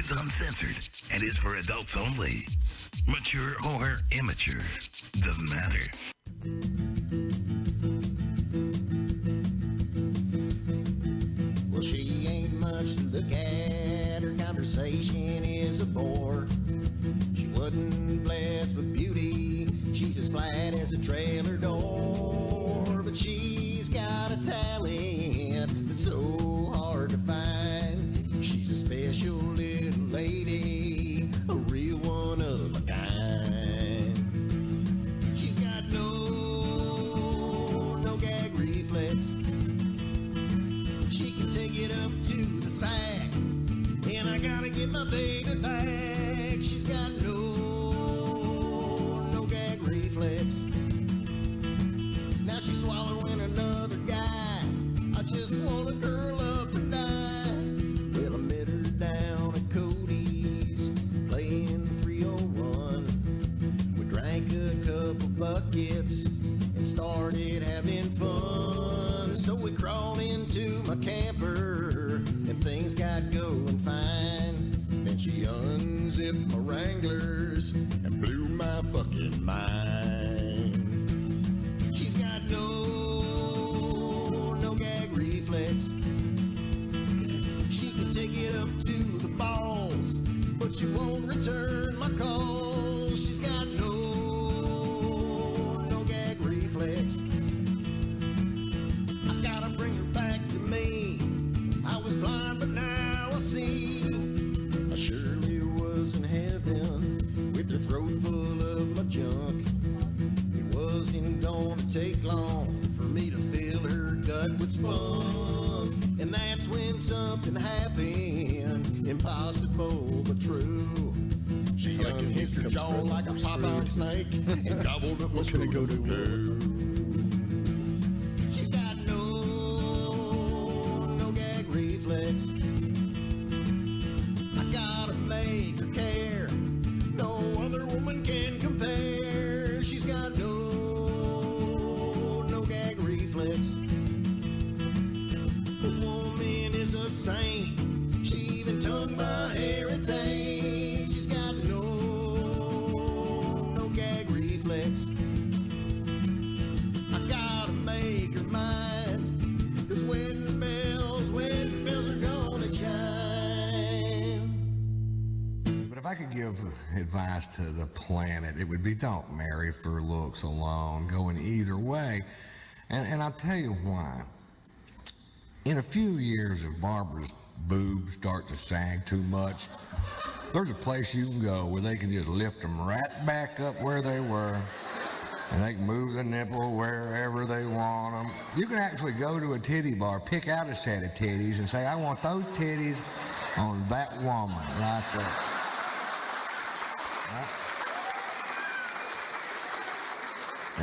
is uncensored and is for adults only. Mature or immature, doesn't matter. Well, she ain't much to look at. Her conversation is a bore. She wasn't blessed with beauty. She's as flat as a trailer door. But she's got a talent that's so hard to find. She's a special little lady, a real one of a kind. She's got no gag reflex. She can take it up to the sack, and I gotta get my baby back. She's got no gag reflex. Now she's swallowing another guy. I just wanna curl up and die. Well, I met her down at Cody's, playing 301. We drank a couple buckets and started having fun. So we crawled into my camper and things got going fine. Then she unzipped my Wranglers and blew my fucking mind. She's got no gag reflex. She can take it up to the balls, but you won't return my calls. She's got no gag reflex. I gotta bring her back to me. I was blind, but now I see. I surely was in heaven with her throat full of my junk. It wasn't gonna take long for me to fill her gut with spunk. And that's when something happened, impossible but true. She unhinged her jaw like a python snake and gobbled up my go to blue. She's got no gag reflex. I gotta make her care. No other woman can compare. She's got no gag reflex. The woman is a saint. She even tongued my hair at taint. She's got no gag reflex. I gotta make her mine. 'Cause wedding bells are gonna chime. But if I could give advice to the planet, it would be don't marry for looks alone, going either way. And I'll tell you why. In a few years, if Barbara's boobs start to sag too much, there's a place you can go where they can just lift them right back up where they were, and they can move the nipple wherever they want them. You can actually go to a titty bar, pick out a set of titties, and say, I want those titties on that woman right there.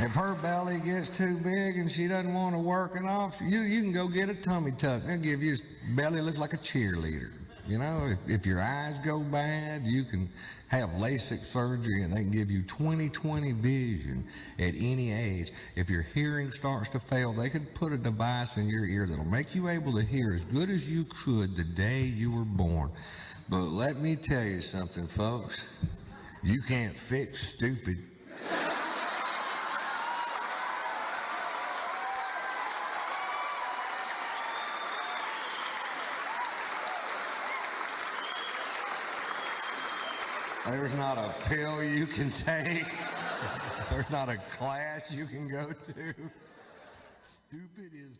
If her belly gets too big and she doesn't want to work it off, you can go get a tummy tuck. They'll give you a belly looks like a cheerleader. You know, if your eyes go bad, you can have LASIK surgery and they can give you 20/20 vision at any age. If your hearing starts to fail, they can put a device in your ear that'll make you able to hear as good as you could the day you were born. But let me tell you something, folks. You can't fix stupid. There's not a pill you can take. There's not a class you can go to. Stupid is...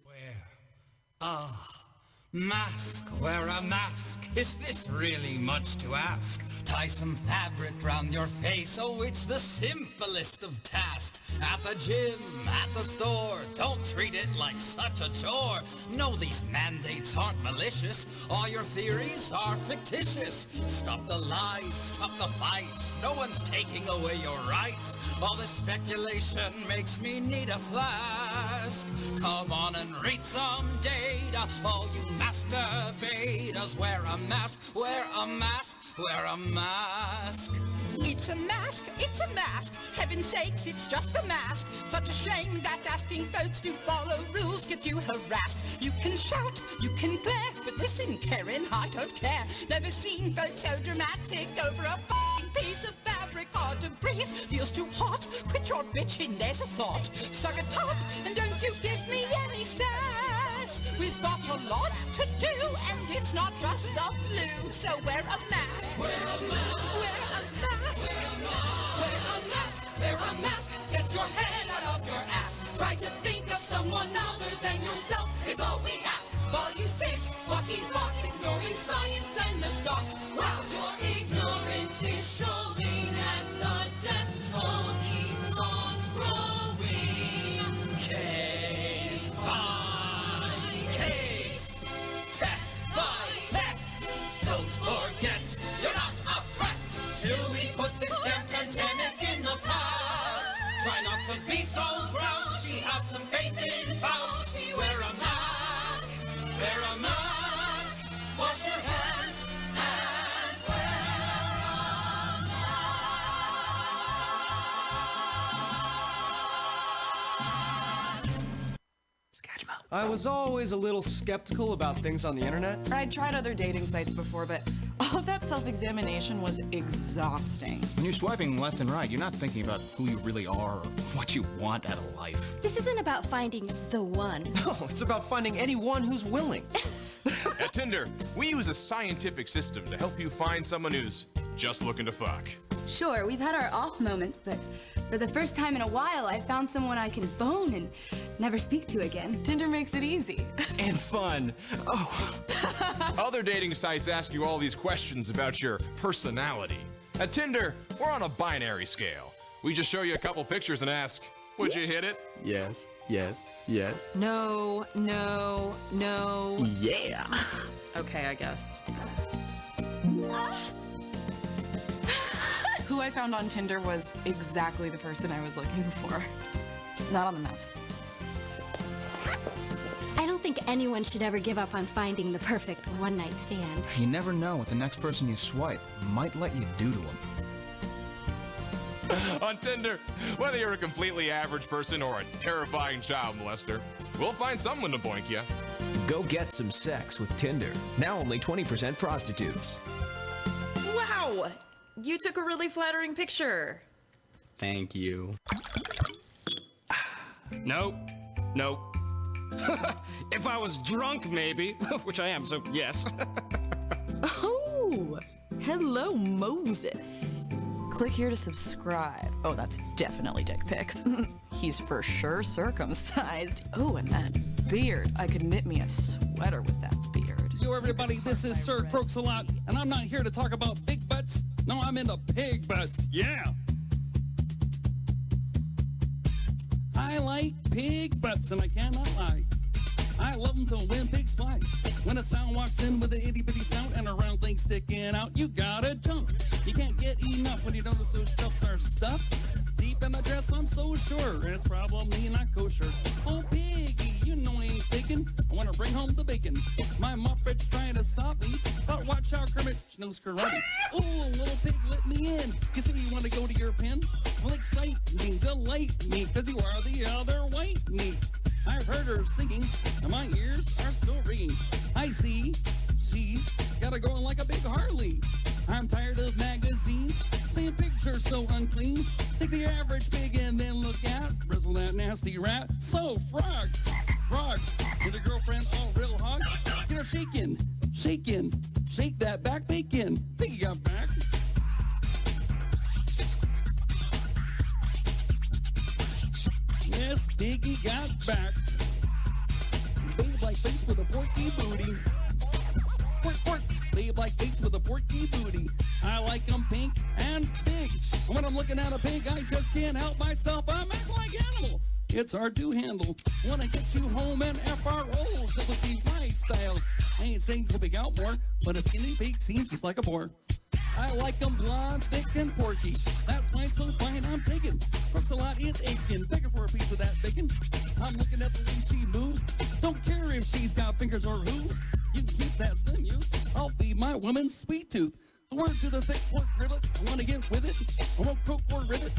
Wear a mask. Is this really much to ask? Tie some fabric round your face. Oh, it's the simplest of tasks. At the gym, at the store, don't treat it like such a chore. No, these mandates aren't malicious. All your theories are fictitious. Stop the lies, stop the fights. No one's taking away your rights. All this speculation makes me need a flask. Come on and read some data. All you masturbators, wear a mask, wear a mask. wear a mask. It's a mask, it's a mask. Heaven's sakes, it's just a mask. Such a shame that asking folks to follow rules gets you harassed. You can shout, you can glare, but listen, Karen, I don't care. Never seen folks so dramatic over a f***ing piece of fabric. Hard to breathe, feels too hot. Quit your bitching, there's a thought. Suck a top, and don't you give me any sass. We've got a lot to do, and it's not just the flu. So wear a mask. Wear a mask. Wear a mask. Wear a mask. Wear a mask. Wear a mask. Get your head out of your ass. Try to think of someone other than yourself is all we ask. While you sit watching Fox, ignoring science and the docs. While your ignorance is showing as the death toll keeps on growing. Case by case, test by test. Don't forget, you're not oppressed till we put this damn pandemic in the past. Try not to be so grouchy, have some faith in Fauci. Wear a mask, wear a mask, wash your hands and wear a mask. I was always a little skeptical about things on the internet. I'd tried other dating sites before, but all of that self-examination was exhausting. When you're swiping left and right, you're not thinking about who you really are or what you want out of life. This isn't about finding the one. No, it's about finding anyone who's willing. At Tinder, we use a scientific system to help you find someone who's just looking to fuck. Sure, we've had our off moments, but for the first time in a while, I found someone I can bone and never speak to again. Tinder makes it easy. And fun. Oh. Other dating sites ask you all these questions about your personality. At Tinder, we're on a binary scale. We just show you a couple pictures and ask, would you hit it? Yes, yes, yes. No, no, no. Yeah. Okay, I guess. Who I found on Tinder was exactly the person I was looking for. Not on the mouth. I don't think anyone should ever give up on finding the perfect one-night stand. You never know what the next person you swipe might let you do to them. On Tinder, whether you're a completely average person or a terrifying child molester, we'll find someone to boink you. Go get some sex with Tinder. Now only 20% prostitutes. Wow! You took a really flattering picture. Thank you. Nope. Nope. If I was drunk, maybe. Which I am, so yes. Oh! Hello, Moses. Click here to subscribe. Oh, that's definitely dick pics. He's for sure circumcised. Oh, and that beard. I could knit me a sweater with that beard. Yo, everybody, this is Sir Croaks-a-Lot, and I'm not here to talk about big butts. No, I'm into pig butts. Yeah. I like pig butts, and I cannot lie. I love them till when pigs fly. When a sound walks in with an itty-bitty snout and a round thing sticking out, you gotta jump. You can't get enough when you notice those shelves are stuffed. Deep in my dress, I'm so sure it's probably not kosher. Oh, piggy, you know I ain't faking. I wanna bring home the bacon. My Muppet's trying to stop me, but watch out, Kermit knows karate. Ooh, little pig, let me in. You say you wanna go to your pen? Well, excite me, delight me, cause you are the other white meat. I've heard her singing, and my ears are still ringing. I see, she's got her going like a big Harley. I'm tired of magazines saying pigs are so unclean. Take the average pig and then look at, bristle that nasty rat. So, frogs, get a girlfriend all real hog. Get her shaking, shaking, shake that back bacon. Piggy got back. Yes, Piggy got back. Babe like face with a porky booty. Pork, pork. Babe like face with a porky booty. I like them pink and big. And when I'm looking at a pig, I just can't help myself. I'm acting like animal. It's hard to handle. When I get you home in FROs, it would be my style. I ain't saying to pig out more, but a skinny pig seems just like a boar. I like them blonde, thick, and porky. That's why it's so fine I'm taking. Croaks-a-Lot is aching, begging for a piece of that bacon. I'm looking at the way she moves. Don't care if she's got fingers or hooves. You can keep that slim, you. I'll feed my woman sweet tooth. Word to the thick pork rivet. I wanna get with it. I won't cook or rivet.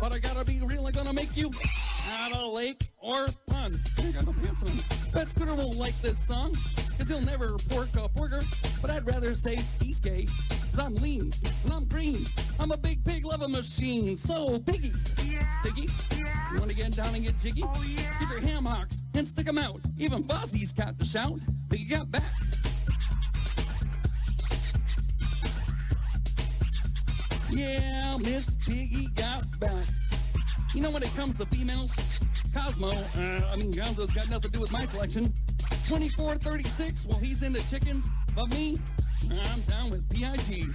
But I gotta be really gonna make you out of lake or pond. I got no pants on. Bet Scooter won't like this song, cause he'll never pork a burger. But I'd rather say he's gay, cause I'm lean and I'm green. I'm a big pig loving machine. So Piggy, Piggy, you wanna get down and get jiggy? Get your ham hocks and stick 'em out. Even Fozzie's got to shout. Piggy got back. Yeah, Miss Piggy got back. You know when it comes to females, Gonzo's got nothing to do with my selection. 24-36, well, he's into chickens, but me, I'm down with PIG.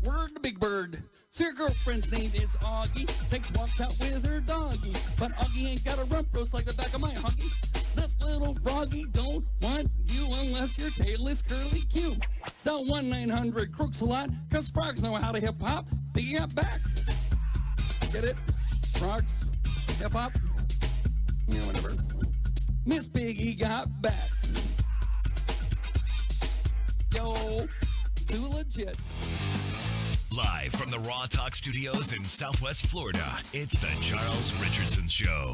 Word to Big Bird. So your girlfriend's name is Augie. Takes walks out with her doggy. But Augie ain't got a rump roast like the back of my huggy. This little froggy don't want you unless your tail is curly Q. The 1-900 crooks a lot, cause frogs know how to hip hop. Piggy got back. Get it? Frogs? Hip hop? Yeah, whatever. Miss Piggy got back. Yo, too legit. Live from the Raw Talk Studios in Southwest Florida, it's the Charles Richardson Show.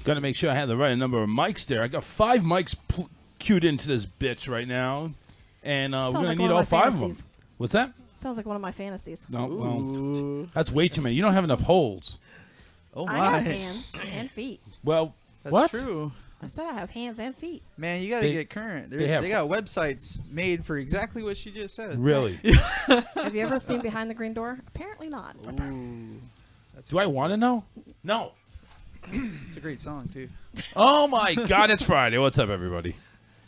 Got to make sure I have the right number of mics there. I got 5 mics queued into this bitch right now, and we're going to need all 5 of them. What's that? Sounds like one of my fantasies. No, well, that's way too many. You don't have enough holes. Oh my! I have hands and feet. Well, that's what? true. I said I have hands and feet. Man, you got to get current. They got websites made for exactly what she just said. Really? Have you ever seen Behind the Green Door? Apparently not. Do I want to know? No. It's a great song, too. Oh, my God. It's Friday. What's up, everybody?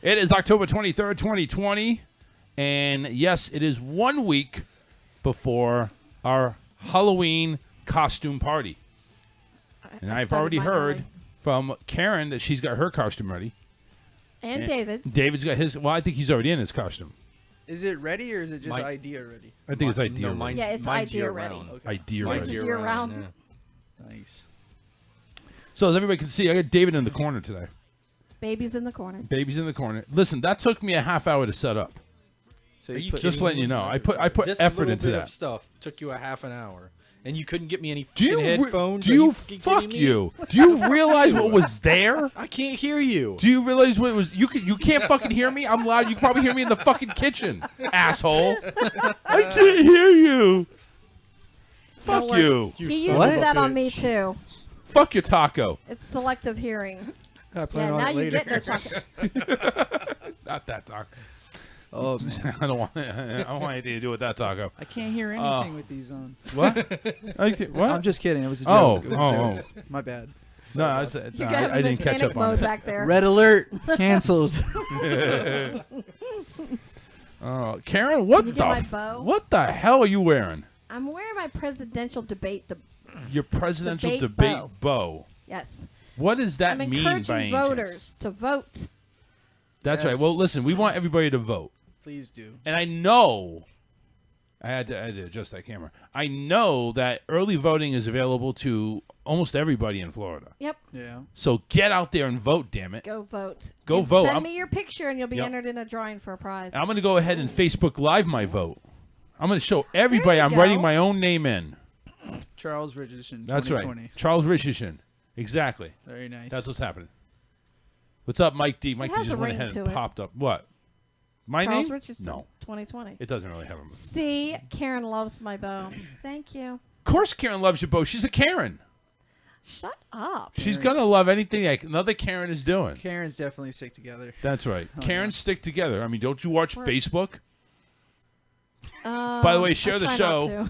It is October 23rd, 2020. And, yes, it is 1 week before our Halloween costume party. And I've already heard from Karen that she's got her costume ready. And David's. David's got his. Well, I think he's already in his costume. Is it ready or is it just idea ready? I think it's idea ready. Yeah, it's idea ready. Okay. Idea ready. ready. Year round. Yeah. Nice. So as everybody can see, I got David in the corner today. Baby's in the corner. Baby's in the corner. Listen, that took me a half hour to set up. So just letting you know, I put effort into that. Stuff took you a half an hour, and you couldn't get me any headphones. headphones. Fuck you? Do you realize what was there? I can't hear you. Do you realize what it was? You can't fucking hear me. I'm loud. You can probably hear me in the fucking kitchen, asshole. I can't hear you. Fuck you. He uses that on me too. Fuck your taco. It's selective hearing. I plan on it later. Now you get no taco. Not that taco. Oh man, I don't want anything to do with that taco. I can't hear anything with these on. What? What? I'm just kidding. It was a joke. Oh. My bad. No, I didn't catch up on it. Back there. Red alert. Canceled. Karen, what the hell are you wearing? I'm wearing my presidential debate. Your presidential debate bow. Yes. What does that mean by any chance? I'm encouraging voters to vote. That's right. Well, listen, we want everybody to vote. Please do. And I know, I had to adjust that camera. I know that early voting is available to almost everybody in Florida. Yep. Yeah. So get out there and vote, damn it. Go vote. Go vote. Send me your picture and you'll be entered in a drawing for a prize. I'm going to go ahead and Facebook Live my vote. I'm going to show everybody I'm writing my own name in. Charles Richardson. That's right. Charles Richardson. Exactly. Very nice. That's what's happening. What's up, Mike D? Mike D just went ahead and popped up. What? My Charles name? Richardson, No. 2020. It doesn't really have a. See, Karen loves my bow. Thank you. Of course, Karen loves your bow. She's a Karen. Shut up. She's gonna love anything like another Karen is doing. Karens definitely stick together. That's right. Karens stick together. I mean, don't you watch Facebook? By By the way, share the show.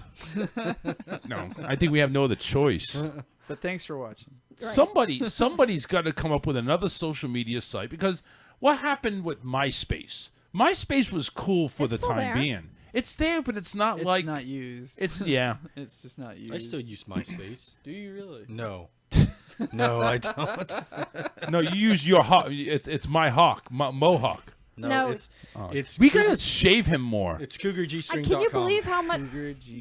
No, I think we have no other choice. But thanks for watching. Right. Somebody's got to come up with another social media site, because what happened with MySpace? MySpace was cool for the time being. It's there, but it's not It's like not used. It's yeah. It's just not used. I still use MySpace. Do you really? No. No, I don't. No, you use your hawk. It's my hawk, Mohawk. No. It's we gotta shave him more. It's cougargstring.com. Can you believe how much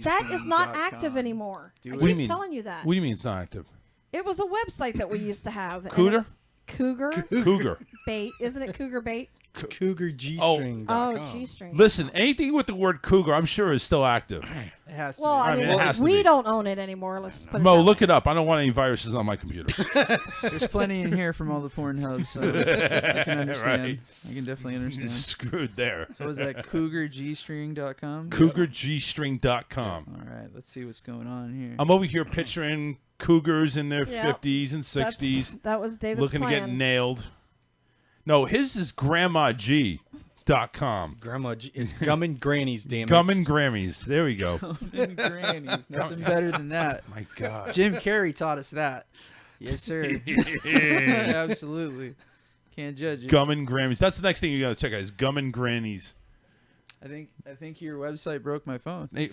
that is not active anymore? I What do you keep mean? telling you that. What do you mean it's not active? It was a website that we used to have. and Cougar? it's Cougar? Cougar. Bait. Isn't it Cougar Bait? cougargstring.com. Oh, G-string. Listen, anything with the word cougar, I'm sure is still active. It has to Well, I mean, it has to we be. don't own it anymore. Let's just put it Mo, that look it up. I don't want any viruses on my computer. There's plenty in here from all the Pornhubs, so I can understand. Right. I can definitely understand. Screwed there. So is that cougargstring.com? Cougargstring.com. All right, let's see what's going on here. I'm over here picturing cougars in their Yep. 50s and 60s. That was David's looking to get plan. nailed. No, his is GrandmaG.com. Grandma G. It's Gum and Grannies, damn it. Gum and Grammys. There we go. Gum and Grannies. Nothing better than that. My God. Jim Carrey taught us that. Yes, sir. Absolutely. Can't judge it. Gum and Grammys. That's the next thing you got to check out is Gum and Grannies. I think your website broke my phone. Hey.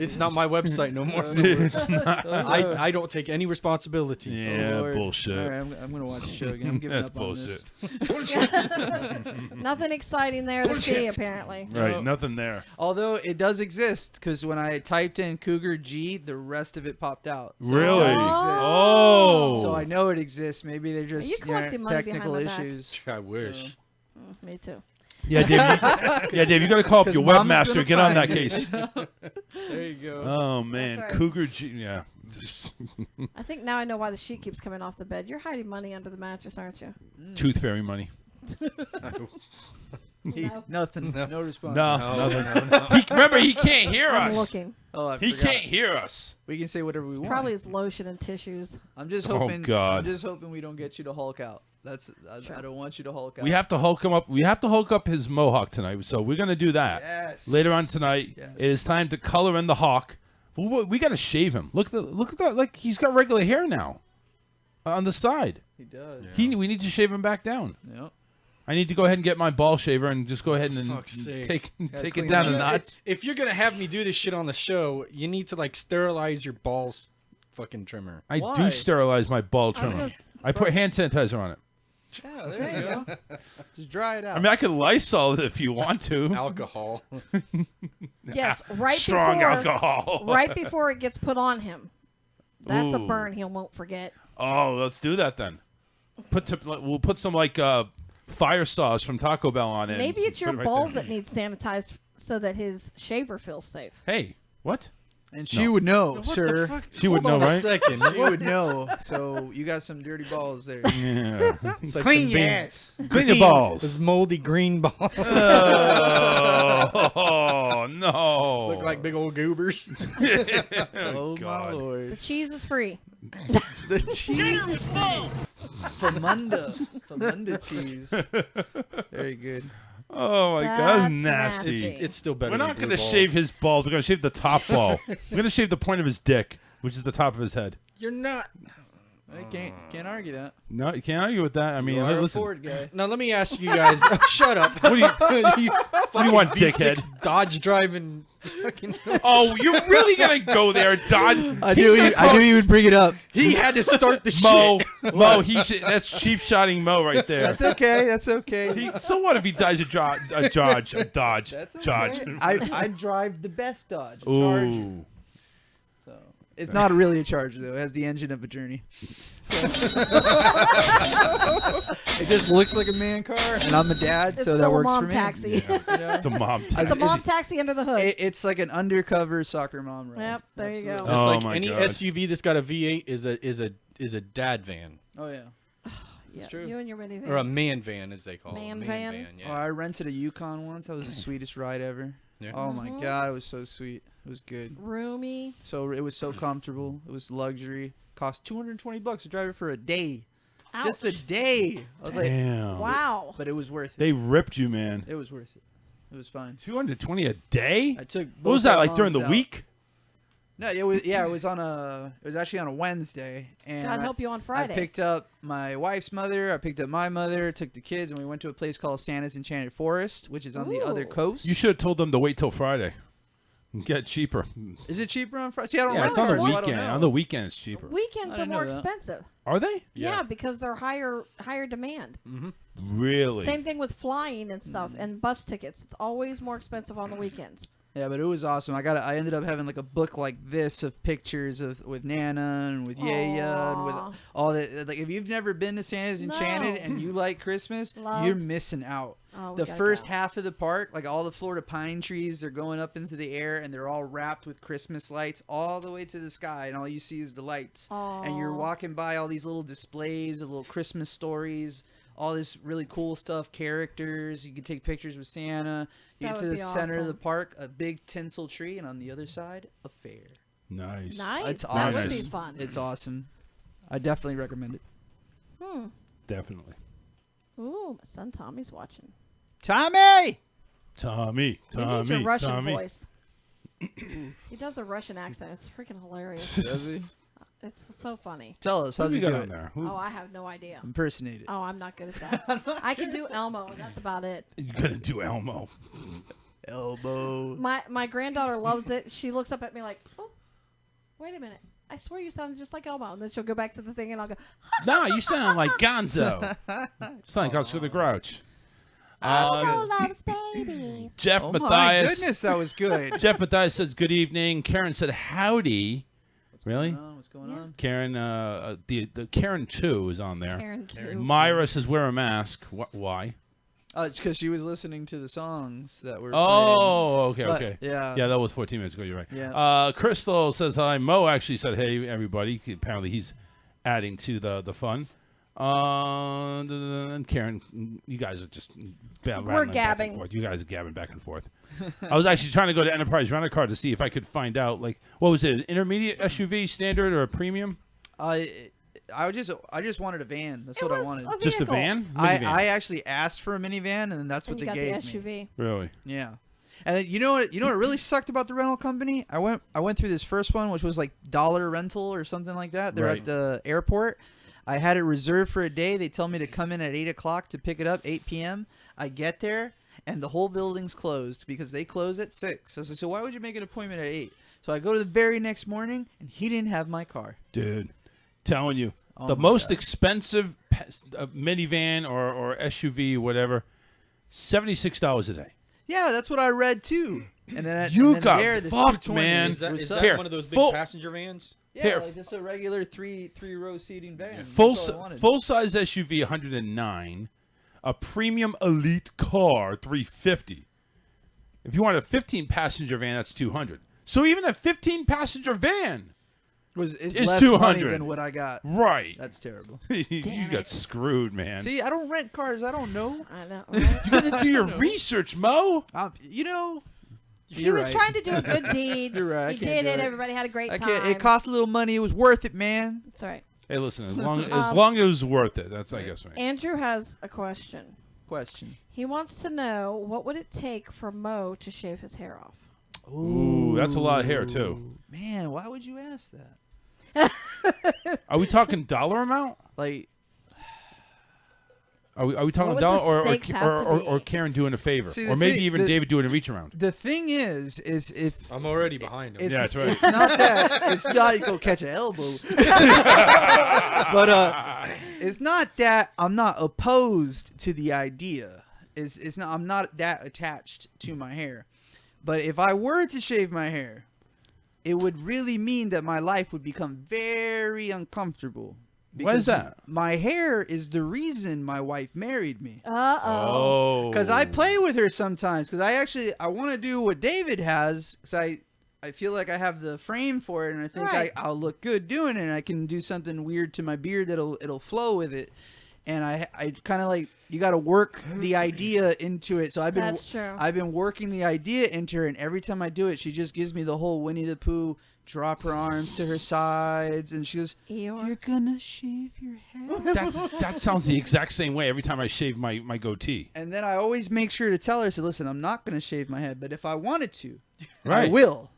It's not my website no more. It's not. I don't take any responsibility. Yeah, Lord. bullshit. All right, I'm going to watch the show again. I'm giving That's up on this. bullshit. Nothing exciting there to see, apparently. Right, nothing there. Although it does exist, because when I typed in Cougar G, the rest of it popped out. So Really? It does exist. Oh. So I know it exists. Maybe they're just You collecting money technical behind my back. issues. I wish. Me too. Yeah, Dave, you got to call up 'Cause your Mom's webmaster. gonna Get on find that it. case. There you go. Oh, man. That's right. Cougar G. Yeah. I think now I know why the sheet keeps coming off the bed. You're hiding money under the mattress, aren't you? Tooth fairy money. No. Nothing. No response. Nothing. Remember, he can't hear I'm us. looking. Oh, I He forgot. can't hear us. We can say whatever we want. Probably his lotion and tissues. I'm just Oh, hoping. God. I'm just hoping we don't get you to Hulk out. I don't want you to Hulk out. We have to hulk him up. We have to hulk up his mohawk tonight. So we're going to do that. Yes. Later on tonight. Yes. It is time to color in the hawk. We got to shave him. Look at that. Like, he's got regular hair now on the side. He does. We need to shave him back down. Yep. I need to go ahead and get my ball shaver and just go ahead and Fuck's sake. take it clean down it a up. notch. If you're gonna have me do this shit on the show, you need to like sterilize your balls, fucking trimmer. I Why? do sterilize my ball I was trimmer. gonna I put hand sanitizer on it. Yeah, there you go. Just dry it out. I mean, I could Lysol it if you want to. Alcohol. Yes, right Strong before, alcohol. right before it gets put on him. That's a Ooh. burn he won't forget. Oh, let's do that then. We'll put some like fire sauce from Taco Bell on it. Maybe and it's your put it right balls there. that need sanitized so that his shaver feels safe. Hey, what? And she would know, What sir. the fuck? She would Hold know, on a right? second. She would know. So you got some dirty balls there. Yeah. It's like Clean some your big- ass. Clean your balls. Those moldy green balls. Oh, no. Look like big old goobers. Oh my God. The lord. cheese is free. The cheese is full. Famunda cheese. Very good. Oh my That's God, that's nasty. nasty. It's still better. We're than not blue going to balls. shave his balls. We're going to shave the top ball. We're going to shave the point of his dick, which is the top of his head. You're not. I can't argue that. No, you can't argue with that. I mean, You are a listen. Ford guy. Now let me ask you guys. Shut up. What do you want, fucking dickhead? V6 Dodge driving. Fucking. Oh, you're really going to go there, Dodge? I knew you would bring it up. He had to start the Mo, shit. Mo, that's cheap shotting Mo right there. That's okay. That's okay. So what if he dies a Dodge? That's okay. Dodge. I drive the best Dodge. A Charger. Ooh. So it's not really a Charger though. It has the engine of a Journey. So it just looks like a man car, and I'm a dad, It's so still that a works mom for me. taxi. You know? It's a mom taxi. It's a mom taxi under the hood. It's like an undercover soccer mom ride. Yep, there you go. Just Oh like my any God. SUV that's got a V8 is a dad van Oh yeah. Yeah, true. You and your minivans. or a man van as they call Man it. van? Oh, Yeah. I rented a Yukon once. That was the sweetest ride ever. Yeah. Oh my God, it was so sweet. It was good. Roomy. So it was so comfortable. It was luxury. Cost $220 to drive it for a day. Ouch. Just a day. I was like, Damn. Wow. but it was worth it. They ripped you, man. It was worth it. It was fine. 220 a day? I took. What was both that, our like during the moms out. week? No, it was. Yeah, it was on a. It was actually on a Wednesday. And God help you on Friday. I picked up my wife's mother. I picked up my mother. Took the kids, and we went to a place called Santa's Enchanted Forest, which is on the other Ooh. coast. You should have told them to wait till Friday. Get cheaper. Is it cheaper on Friday? See, I don't Yeah, like it's on the cars, so I don't weekend. know. On the weekend, it's cheaper. Weekends I are didn't more know that. expensive. Are they? Yeah, because they're higher demand. Really? Same thing with flying and stuff and bus tickets. It's always more expensive on the weekends. Yeah, but it was awesome. I ended up having like a book like this of pictures with Nana and with Yaya and with all that. Like, if you've never been to Santa's Enchanted and you like Christmas, you're missing out. Oh, we the gotta first go. half of the park, like all the Florida pine trees, they're going up into the air and they're all wrapped with Christmas lights all the way to the sky, and all you see is the lights. And you're Aw. walking by all these little displays of little Christmas stories, all this really cool stuff, characters. You can take pictures with Santa. You That get to would the be center of the awesome. park, a big tinsel tree, and on the other side, a fair. Nice. Nice. It's That awesome. would be fun. It's awesome. I definitely recommend it. Definitely. Ooh, my son Tommy's watching. Tommy! Tommy. We need your Russian Tommy. voice. He does a Russian accent. It's freaking hilarious. Does he? It's so funny. Tell us, Who how's we he got doing? on there? Oh, I have no idea. Impersonate it. Oh, I'm not good at that. I can do Elmo, and that's about it. You gotta do Elmo. Elbow. My granddaughter loves it. She looks up at me like, oh, wait a minute. I swear you sounded just like Elmo. And then she'll go back to the thing, and I'll go, No, you sound like Gonzo. You sound like Oscar the Grouch. loves babies. Jeff Oh my Matthias. goodness, that was good. Jeff Matthias says good evening. Karen said howdy. Really? What's going on? Karen, the Karen 2 is on there. Karen 2. Myra says wear a mask. Why? It's because she was listening to the songs that were Oh, playing. okay, okay. Yeah. Yeah, that was 14 minutes ago. You're right. Yeah. Crystal says hi. Mo actually said hey, everybody. Apparently he's adding to the fun. And Karen, you guys are just rattling back and gabbing. forth. You guys are gabbing back and forth. I was actually trying to go to Enterprise Rent-A-Car to see if I could find out, like, what was it, an intermediate SUV, standard, or a premium? I just wanted a van. That's what I wanted. Just a van? I Minivan. actually asked for a minivan, and that's what And they you got gave the me. SUV. Really? Yeah. And then, you know what really sucked about the rental company? I went through this first one, which was like dollar rental or something like that. They're Right. at the airport. I had it reserved for a day. They tell me to come in at 8 o'clock to pick it up, 8 p.m. I get there, and the whole building's closed because they close at 6. I said, so why would you make an appointment at 8? So I go to the very next morning, and he didn't have my car. Dude, telling you. Oh the my most God. expensive minivan or SUV, whatever, $76 a day. Yeah, that's what I read, too. And then You and then got there, this fucked, 220 man. Is that, was is up. that one of those big full- passenger vans? Yeah, Here. like just a regular three-row seating van. Full That's all I wanted. full size SUV 109, a premium elite car 350. If you want a 15 passenger van, that's 200. So even a 15 passenger van is is less 200 money than what I got. Right. That's terrible. You got screwed, man. See, I don't rent cars. I don't know. I know. You got to do your research, Mo. You know. He was trying to do a good deed. You're right. I He can't did do it. it. Everybody had a great I time. can't, it cost a little money. It was worth it, man. That's all right. Hey, listen. As long as it was worth it, that's I guess right. Andrew has a question. Question. He wants to know what would it take for Mo to shave his hair off. Ooh, that's a lot of hair too. Man, why would you ask that? Are we talking dollar amount? Like, are we talking What would dollar the stakes have to or be? Karen doing a favor, See, or the maybe thing- even the- David doing a reach around? the thing is if I'm already behind him. it's, Yeah, that's right. It's not that. It's not go catch an elbow. But it's not that I'm not opposed to the idea. It's not. I'm not that attached to my hair. But if I were to shave my hair, it would really mean that my life would become very uncomfortable. Why is that? My hair is the reason my wife married me. Uh-oh. Because I play with her sometimes. Because I want to do what David has. Because I feel like I have the frame for it, and I think Right. I'll look good doing it. And I can do something weird to my beard it'll flow with it. And I kind of like, you got to work the idea into it. So That's true. I've been working the idea into her, and every time I do it, she just gives me the whole Winnie the Pooh, drop her arms to her sides, and she goes, "You're gonna shave your head." That sounds the exact same way every time I shave my goatee. And then I always make sure to tell her, "So listen, I'm not gonna shave my head, but if I wanted to, I Right. will.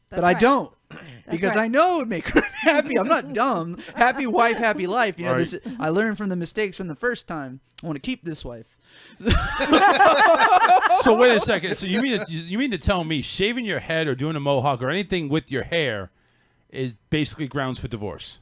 That's but I right. don't." because right. I know it would make her happy. I'm not dumb. Happy wife, happy life. You know, Right. I learned from the mistakes from the first time. I want to keep this wife. So wait a second. So you mean to tell me shaving your head or doing a mohawk or anything with your hair is basically grounds for divorce?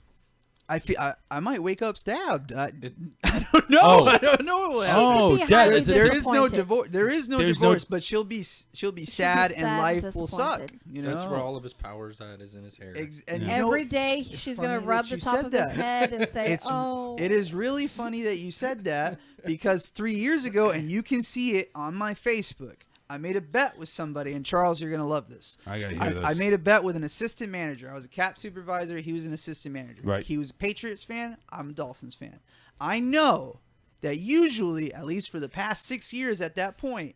I feel I might wake up stabbed. I don't know. Oh. I don't know. What Oh, He'd be that highly is there is no disappointed. divorce. There is no There's divorce, no- but she'll be sad, sad and and life will suck. disappointed. You know, That's where all of his powers at is in his hair. And Yeah. you know, Every day it's she's funny gonna that rub you the top said of his that. head and say, It's- "Oh." It is really funny that you said that because 3 years ago, and you can see it on my Facebook. I made a bet with somebody, and Charles, you're gonna love this. I gotta hear this. I made a bet with an assistant manager. I was a cap supervisor. He was an assistant manager. Right. He was a Patriots fan. I'm a Dolphins fan. I know that usually, at least for the past 6 years at that point,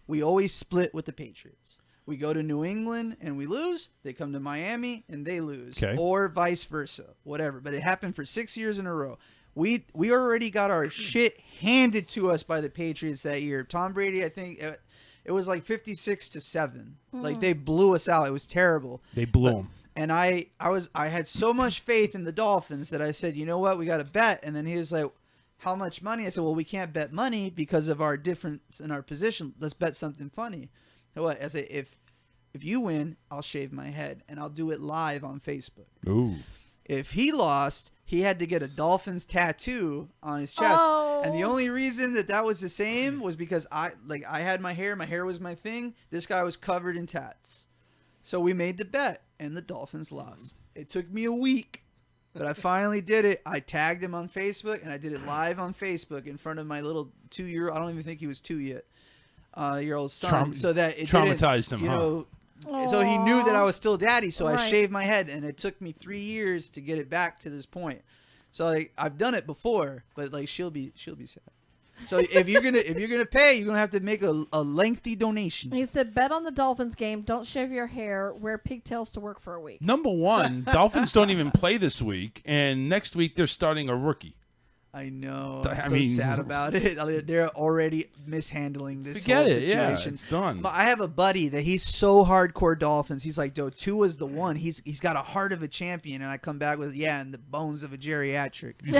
we always split with the Patriots. We go to New England and we lose. They come to Miami and they lose. Okay. Or vice versa. Whatever. But it happened for 6 years in a row. We already got our shit handed to us by the Patriots that year. Tom Brady, I think it was like 56-7. Like they blew us out. It was terrible. They blew him. And I had so much faith in the Dolphins that I said, you know what, we got to bet. And then he was like, how much money? I said, well, we can't bet money because of our difference in our position. Let's bet something funny. So what? I said, if you win, I'll shave my head and I'll do it live on Facebook. Ooh. If he lost, he had to get a Dolphins tattoo on his chest. Oh. And the only reason that was the same was because I had my hair was my thing. This guy was covered in tats. So we made the bet and the Dolphins lost. It took me a week, but I finally did it. I tagged him on Facebook and I did it live on Facebook in front of my little 2-year, I don't even think he was 2 yet, year old son. So that it traumatized didn't, him, you huh? know, so he knew that I was still daddy. So I Right. shaved my head, and it took me 3 years to get it back to this point. So like I've done it before, but like she'll be sad. So if you're gonna pay, you're gonna have to make a lengthy donation. He said, "Bet on the Dolphins game. Don't shave your hair. Wear pigtails to work for a week." Number one, Dolphins don't even play this week, and next week they're starting a rookie. I know. I I'm mean- so sad about it. I mean, they're already mishandling this Forget whole it, yeah, situation. it's done. But I have a buddy that he's so hardcore Dolphins. He's like, "Dude, Tua's the one. He's got a heart of a champion." And I come back with, "Yeah, and the bones of a geriatric." you know,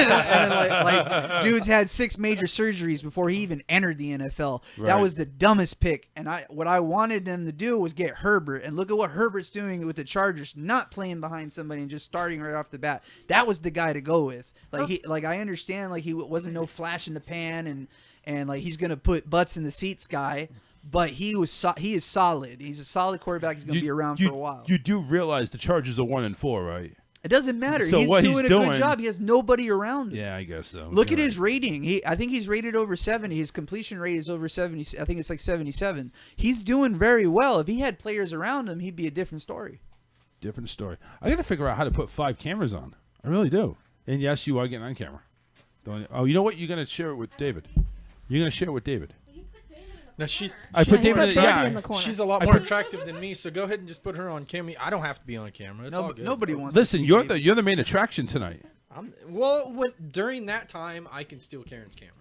and like dude's had 6 major surgeries before he even entered the NFL. Right. That was the dumbest pick. And what I wanted them to do was get Herbert. And look at what Herbert's doing with the Chargers, not playing behind somebody and just starting right off the bat. That was the guy to go with. Like I understand, like he wasn't no flash in the pan and like he's gonna put butts in the seats guy, but he is solid. He's a solid quarterback. He's gonna be around for a while. You do realize the Chargers are 1-4, right? It doesn't matter. So He's what doing he's a doing- good job. He has nobody around him. Yeah, I guess so. Look You're at right. his rating. I think he's rated over 70. His completion rate is over 70. I think it's like 77. He's doing very well. If he had players around him, he'd be a different story. Different story. I got to figure out how to put 5 cameras on. I really do. And yes, you are getting on camera. Oh, you know what? You're going to share it with David. You're going to share it with David. No, she's. I put she's David more- in the- yeah. in the corner. She's a lot I more put- attractive than me, so go ahead and just put her on camera. I don't have to be on camera. It's all good. Nobody wants. Listen, you're the main attraction tonight. During that time, I can steal Karen's camera.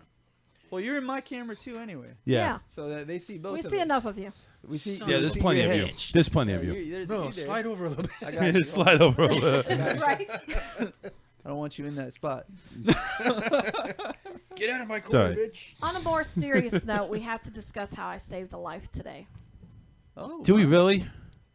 Well, you're in my camera too, anyway. Yeah. So that they see both. We of see us. enough of you. We see. Son Yeah, we there's see plenty your of you. head. There's plenty of Yeah, you. No, you're there. slide over a little bit. I got you. Slide over a little. Right. I don't want you in that spot. Get out of my Sorry. corner, bitch. On a more serious note, we have to discuss how I saved a life today. Oh. Do we really?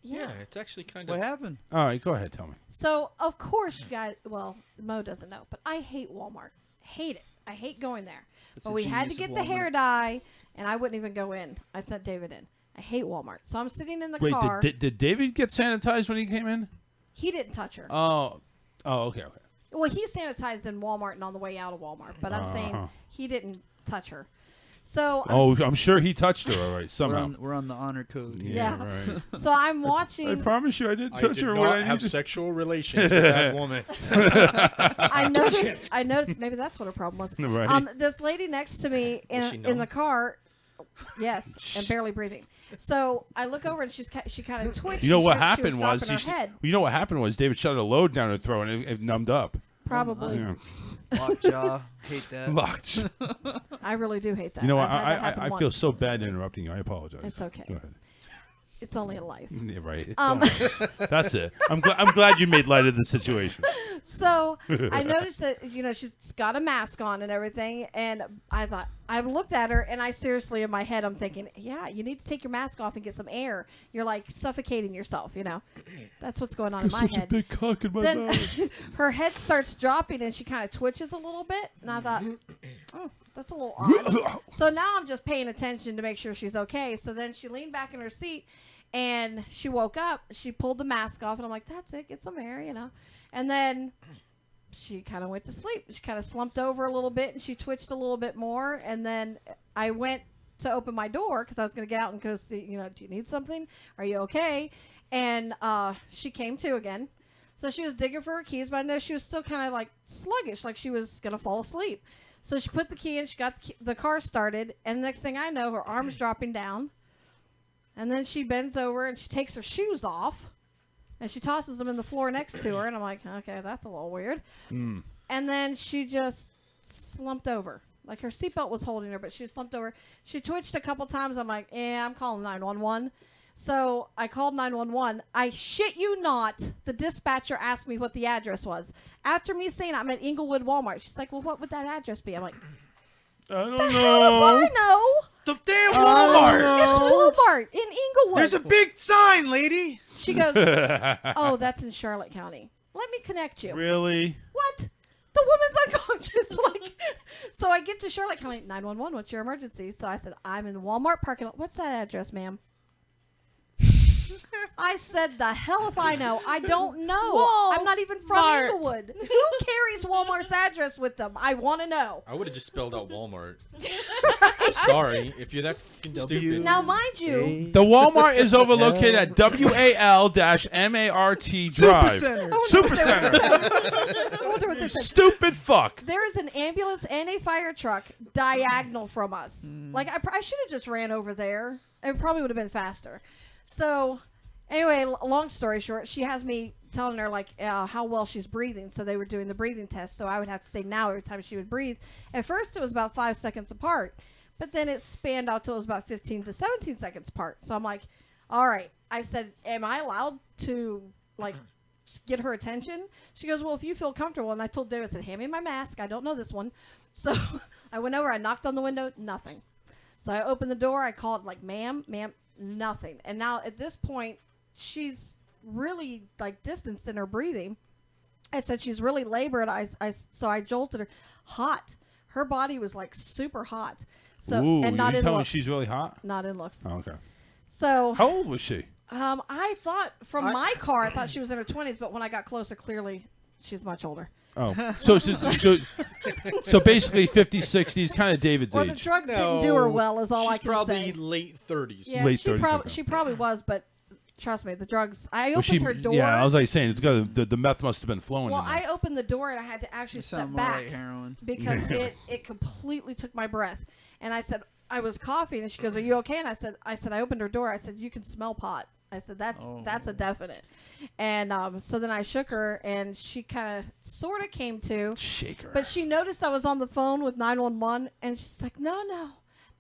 Yeah, it's actually kind of. What happened? All right, go ahead. Tell me. So, of course, you guys, well, Mo doesn't know, but I hate Walmart. Hate it. I hate going there. That's but the we had to genius of get the hair Walmart. dye, and I wouldn't even go in. I sent David in. I hate Walmart. So I'm sitting in the Wait, car. did David get sanitized when he came in? He didn't touch her. Oh, okay. Well, he sanitized in Walmart and on the way out of Walmart, but I'm saying Uh-huh. he didn't touch her. So Oh, I'm sure he touched her. All right, somehow. We're on the honor code. Yeah. right. So I'm watching. I promise you, I didn't I touch did her. not when I have needed- sexual relations with that woman. I noticed. Maybe that's what her problem was. Right. This lady next to me Was she in numb? the car. Yes, and barely breathing. So I look over and she kind of twitched. You know She what was happened was, dropping her head. you know what happened was David shot a load down her throat and it numbed up. Probably. Yeah. Lockjaw. Hate that. Locked. I really do hate that. You know what? I've had that happen I feel once. so bad interrupting you. I apologize. It's okay. Go ahead. it's only a life. Yeah, right. That's it. I'm glad you made light of the situation. So I noticed that she's got a mask on and everything, and I looked at her, and I seriously in my head I'm thinking, yeah, you need to take your mask off and get some air. You're like suffocating yourself, That's what's going on in my such head. a big cock in my Then mouth. her head starts dropping, and she kind of twitches a little bit, and I thought, oh, that's a little odd. So now I'm just paying attention to make sure she's okay. So then she leaned back in her seat, and she woke up. She pulled the mask off, and I'm like, that's it, get some air, And then she kind of went to sleep. She kind of slumped over a little bit, and she twitched a little bit more. And then I went to open my door because I was going to get out and go see, do you need something? Are you okay? And she came to again. So she was digging for her keys, but I know she was still kind of like sluggish, like she was going to fall asleep. So she put the key in, she got the car started, and next thing I know, her arm's dropping down. And then she bends over, and she takes her shoes off. And she tosses them in the floor next to her. And I'm like, okay, that's a little weird. And then she just slumped over. Like her seatbelt was holding her, but she slumped over. She twitched a couple times. I'm like, I'm calling 911. So I called 911. I shit you not, the dispatcher asked me what the address was. After me saying I'm at Inglewood Walmart, she's like, well, what would that address be? I'm like, I don't the know. hell if I know? The damn Walmart. It's Walmart in Inglewood. There's a big sign, lady. She goes, oh, that's in Charlotte County. Let me connect you. Really? What? The woman's unconscious. So I get to Charlotte County, 911, what's your emergency? So I said, I'm in Walmart parking lot. What's that address, ma'am? I said, the hell if I know. I don't know. I'm not even from Walmart. Inglewood. Who carries Walmart's address with them? I want to know. I would have just spelled out Walmart. Sorry, if you're that fucking stupid. Now, mind you, The Walmart is located at WAL-MART Drive. Supercenter. I wonder what this is. Stupid fuck. There is an ambulance and a fire truck diagonal from us. Like, I should have just ran over there. It probably would have been faster. So, anyway, long story short, she has me telling her, like, how well she's breathing. So they were doing the breathing test. So I would have to say now every time she would breathe. At first, it was about 5 seconds apart. But then it spanned out till it was about 15 to 17 seconds apart. So I'm like, all right. I said, am I allowed to, like, get her attention? She goes, well, if you feel comfortable. And I told David, I said, hand me my mask. I don't know this one. So I went over. I knocked on the window. Nothing. So I opened the door. I called, like, ma'am, nothing. And now at this point, she's really, like, distanced in her breathing. I said she's really labored. So I jolted her. Hot. Her body was, like, super hot. So, Ooh, and not you in telling me looks. she's really hot? Not in looks. Oh, okay. So How old was she? I thought from my car, I thought she was in her 20s, but when I got closer, clearly she's much older. Oh, so basically 50s, 60s, kind of David's Well, the age. drugs didn't do her well, is all I She's can probably say. late 30s. Yeah, Late 30s, okay. she probably was, but trust me, the drugs. I Was opened her door. Yeah, I was like saying, it's got the meth must have been flowing. Well, in there. I opened the door and I had to actually step sound more back like heroin. because it completely took my breath. And I said, I was coughing, and she goes, "Are you okay?" And I said, I opened her door. I said, "You can smell pot." I said, "That's a definite." And so then I shook her, and she kind of sort of came to. Shake her. But she noticed I was on the phone with 911, and she's like, "No,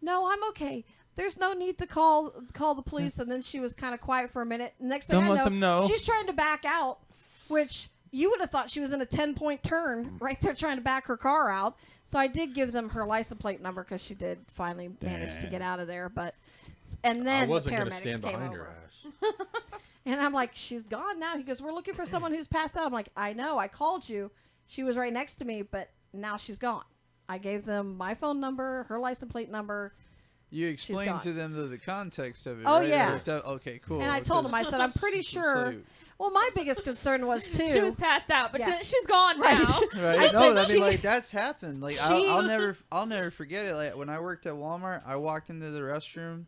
I'm okay. There's no need to call the police." And then she was kind of quiet for a minute. Next thing Don't I let know, them know. she's trying to back out, which you would have thought she was in a 10-point turn right there trying to back her car out. So I did give them her license plate number because she did finally manage to get out of there. And then I wasn't the going to paramedics stand came behind over. her ass. And I'm like, she's gone now. He goes, we're looking for someone who's passed out. I'm like, I know. I called you. She was right next to me, but now she's gone. I gave them my phone number, her license plate number. You She's explained gone. to them the context of it. Oh, right? yeah. Okay, cool. And I told him, I said, I'm pretty sure. Well, my biggest concern was, too. She was passed out, but Yeah. she's gone Right. now. Right? I No, said I mean, she- like, that's happened. Like, she- I'll never forget it. Like, when I worked at Walmart, I walked into the restroom,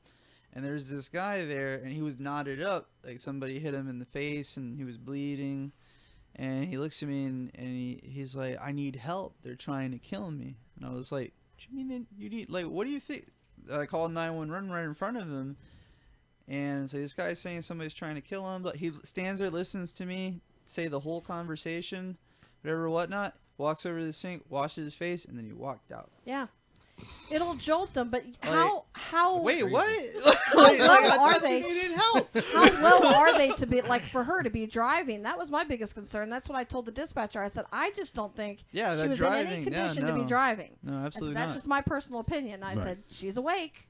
and there's this guy there, and he was knotted up. Like, somebody hit him in the face, and he was bleeding. And he looks at me, and he's like, I need help. They're trying to kill me. And I was like, what do you mean you need, like, what do you think? I called 911 right in front of him. And so this guy's saying somebody's trying to kill him, but he stands there, listens to me say the whole conversation, whatever, whatnot, walks over to the sink, washes his face, and then he walked out. Yeah. It'll jolt them, but Like- how Wait, what? How low are they? How low are they to be like for her to be driving? That was my biggest concern. That's what I told the dispatcher. I said I just don't think she was in any condition to be driving. No, absolutely That's not. just my personal opinion. I said she's awake.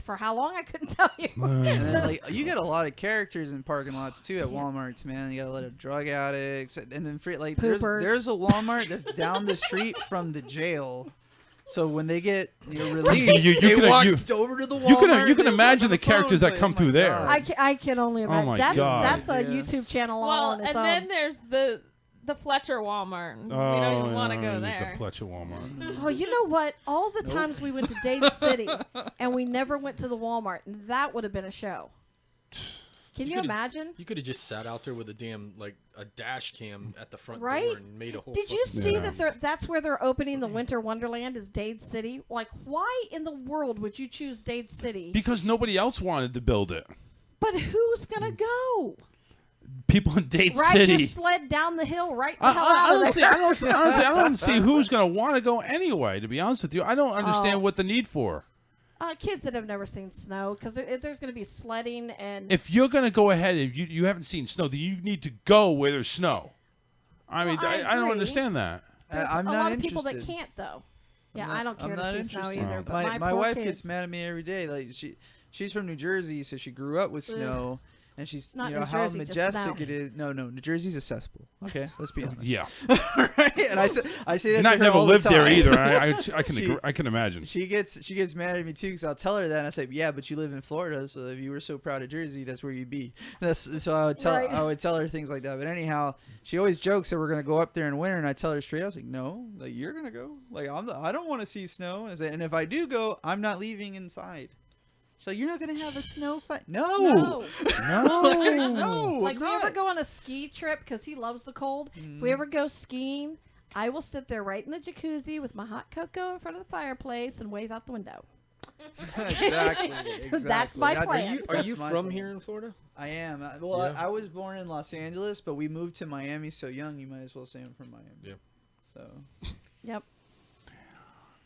For how long I couldn't tell you. And then, like, you get a lot of characters in parking lots too at Walmarts, man. You got a lot of drug addicts, and then there's a Walmart that's down the street from the jail. So when they get released, they walked over to the Walmart. You can imagine the characters that come through there. I can only imagine. my that's God. that's a YouTube channel all on its own. then there's the Fletcher Walmart. We don't even want to go there. The Fletcher Walmart. Oh, you know what? All the times we went to Dade City and we never went to the Walmart, and that would have been a show. Can you imagine? You could have just sat out there with a damn a dash cam at the front Right? door and made a whole. Did you see that that's where they're opening the Winter Wonderland is Dade City? Like, why in the world would you choose Dade City? Because nobody else wanted to build it. But who's gonna go? People in Dade Ride City. your sled down the hill right the hell out of there. Honestly, I don't see who's going to want to go anyway, to be honest with you. I don't understand what the need for. Kids that have never seen snow, because there's going to be sledding and... If you're going to go ahead, if you haven't seen snow, then you need to go where there's snow. I mean, I don't understand that. I'm not a lot of people that can't, though. Yeah, I don't care to see snow either. But my wife gets mad at me every day. Like she's from New Jersey, so she grew up with snow. And she's, not New Jersey, how majestic it is. No, New Jersey's accessible. Okay, let's be honest. Yeah. Right? And I say that. And I've to her never all lived the there time. either. I can imagine. She gets mad at me too because I'll tell her that and I say, yeah, but you live in Florida, so if you were so proud of Jersey, that's where you'd be. So I would tell her things like that. But anyhow, she always jokes that we're gonna go up there in winter, and I tell her straight. I was like, no, like you're gonna go. Like I don't want to see snow. And if I do go, I'm not leaving inside. So you're not gonna have a snow fight? No. No. Like, we ever go on a ski trip, because he loves the cold. If we ever go skiing, I will sit there right in the jacuzzi with my hot cocoa in front of the fireplace and wave out the window. Exactly. That's my plan. Are you from here in Florida? I am. I was born in Los Angeles, but we moved to Miami so young. You might as well say I'm from Miami. Yeah. So. Yep.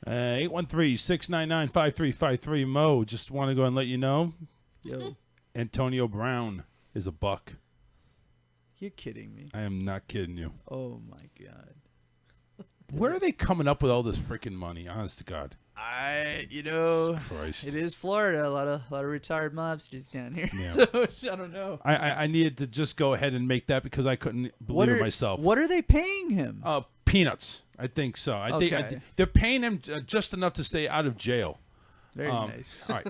813-699-5353. Mo, just want to go and let you know. Yo. Antonio Brown is a buck. You're kidding me. I am not kidding you. Oh, my God. Where are they coming up with all this freaking money? Honest to God. Christ. It is Florida. A lot of retired mobsters down here. Yeah. So, I don't know. I needed to just go ahead and make that because I couldn't believe it myself. What are they paying him? Peanuts. I think so. I think they're paying him just enough to stay out of jail. Very nice. All right.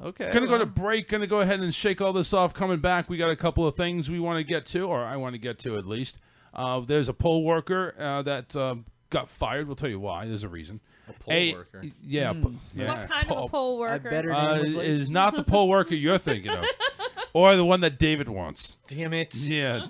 Okay. Gonna go to break. Gonna go ahead and shake all this off. Coming back, we got a couple of things we want to get to, or I want to get to at least. There's a poll worker that got fired. We'll tell you why. There's a reason. A poll worker. Yeah. What kind of a poll worker? Is not the poll worker you're thinking of, or the one that David wants. Damn it. Yeah.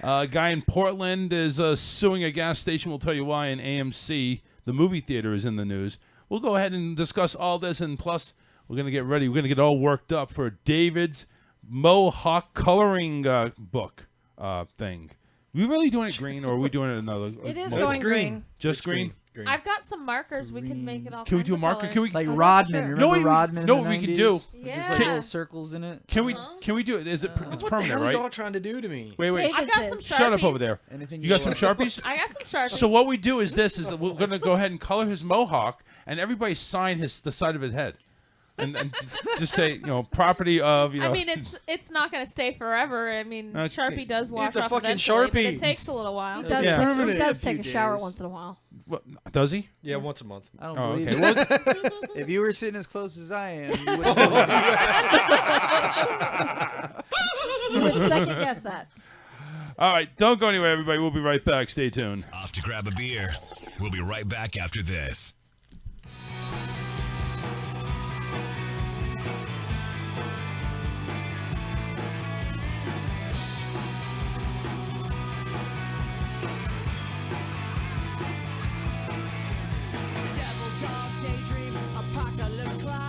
A guy in Portland is suing a gas station. We'll tell you why. And AMC, the movie theater, is in the news. We'll go ahead and discuss all this, and plus, we're going to get ready. We're going to get all worked up for David's Mohawk coloring book thing. Are we really doing it green, or are we doing it another? It is going green. Just green? I've got some markers. We can make it all. Can we do a marker? Can we like Rodman? Remember Rodman? No, we can do. Yeah. Just like little circles in it. Can we do it? Is it? It's What permanent, the hell right? are y'all trying to do to me? Wait. I've got some Sharpies. Shut up over there. You got some Sharpies? I got some Sharpies. So what we do is this: is that we're going to go ahead and color his mohawk, and everybody sign the side of his head, and just say, property of, I mean, it's not going to stay forever. I mean, Sharpie does wash It's a off fucking eventually, but Sharpie. it takes a little while. He does, he does take a shower once in a while. What, does he? Yeah, once a month. I don't Oh, believe okay. it. If you were sitting as close as I am, you You would second guess that. All right, don't go anywhere, everybody. We'll be right back. Stay tuned. Off to grab a beer. We'll be right back after this. Material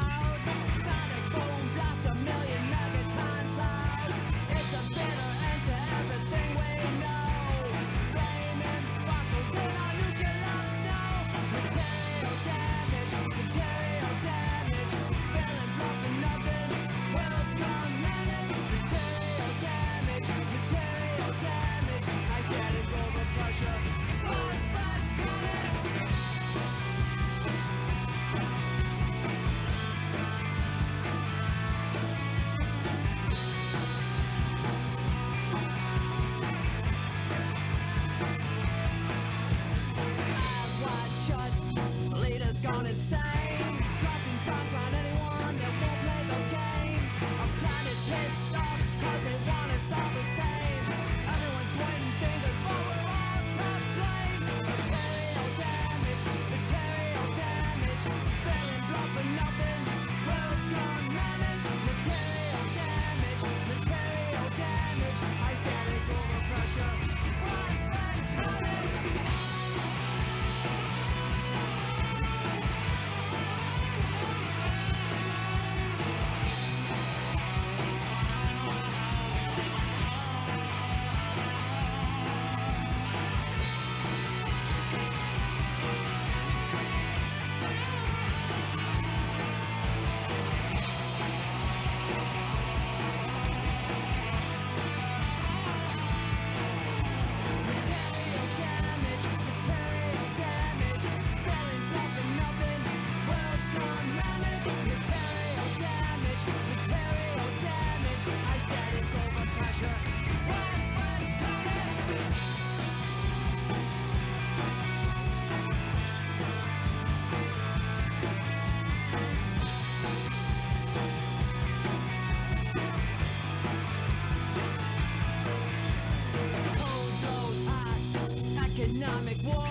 economic war.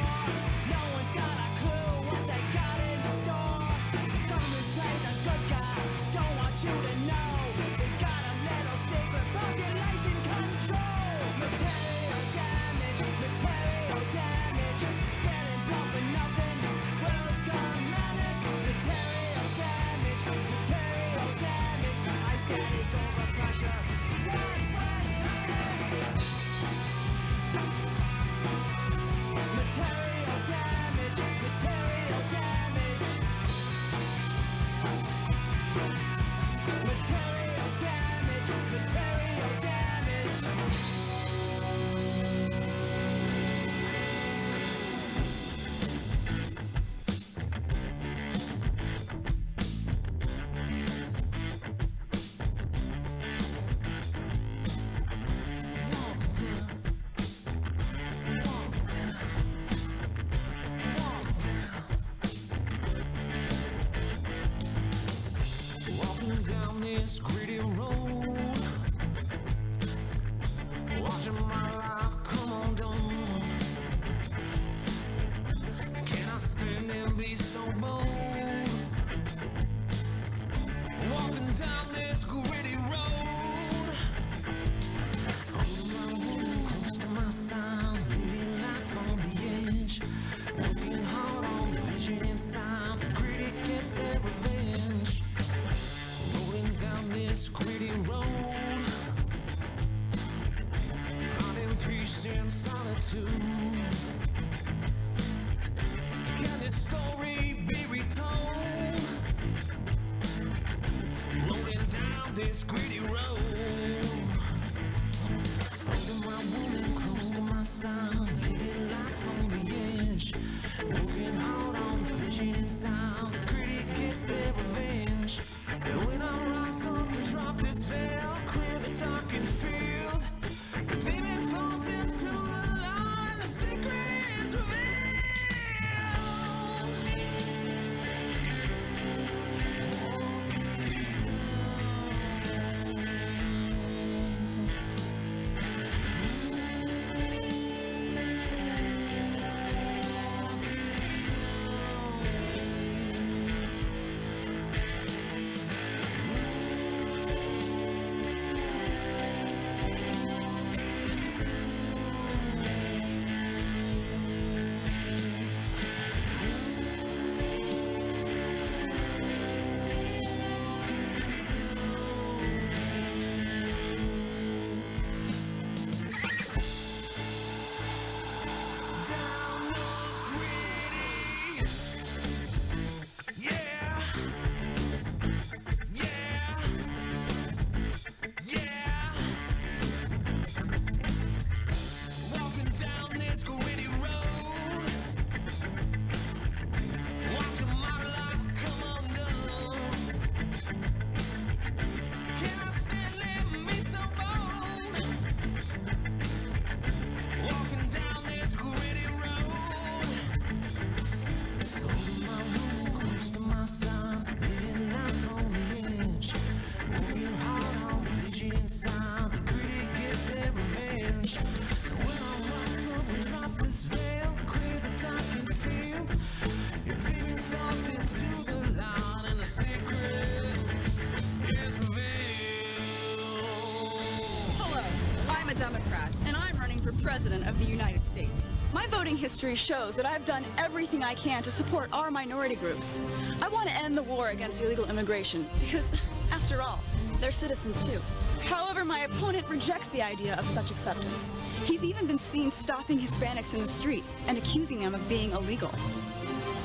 No one's got a clue what they got in store. Government's playing the good guy, don't want you to know. They got a little secret population control. Material damage, material damage. Getting pumped for nothing, world's gone manic. Material damage, material damage. I static over pressure. Widespread panic. Material damage, material damage. Material damage, material damage. Walking down this gritty road, watching my life come undone. Can I stand and be so bold? Walking down this gritty road, holding my woman close to my side, living life on the edge, working hard on the vision inside. The gritty get their revenge. Rolling down this gritty road, finding peace in solitude. Can this story be retold? Rolling down this gritty road, holding my woman close to my side, living life on the edge, working hard on the vision inside. The gritty get their revenge. And when I rise up and drop this veil, clear the darkened field, the demon falls into the light, the secret is revealed. President of the United States. My voting history shows that I've done everything I can to support our minority groups. I want to end the war against illegal immigration because, after all, they're citizens too. However, my opponent rejects the idea of such acceptance. He's even been seen stopping Hispanics in the street and accusing them of being illegal.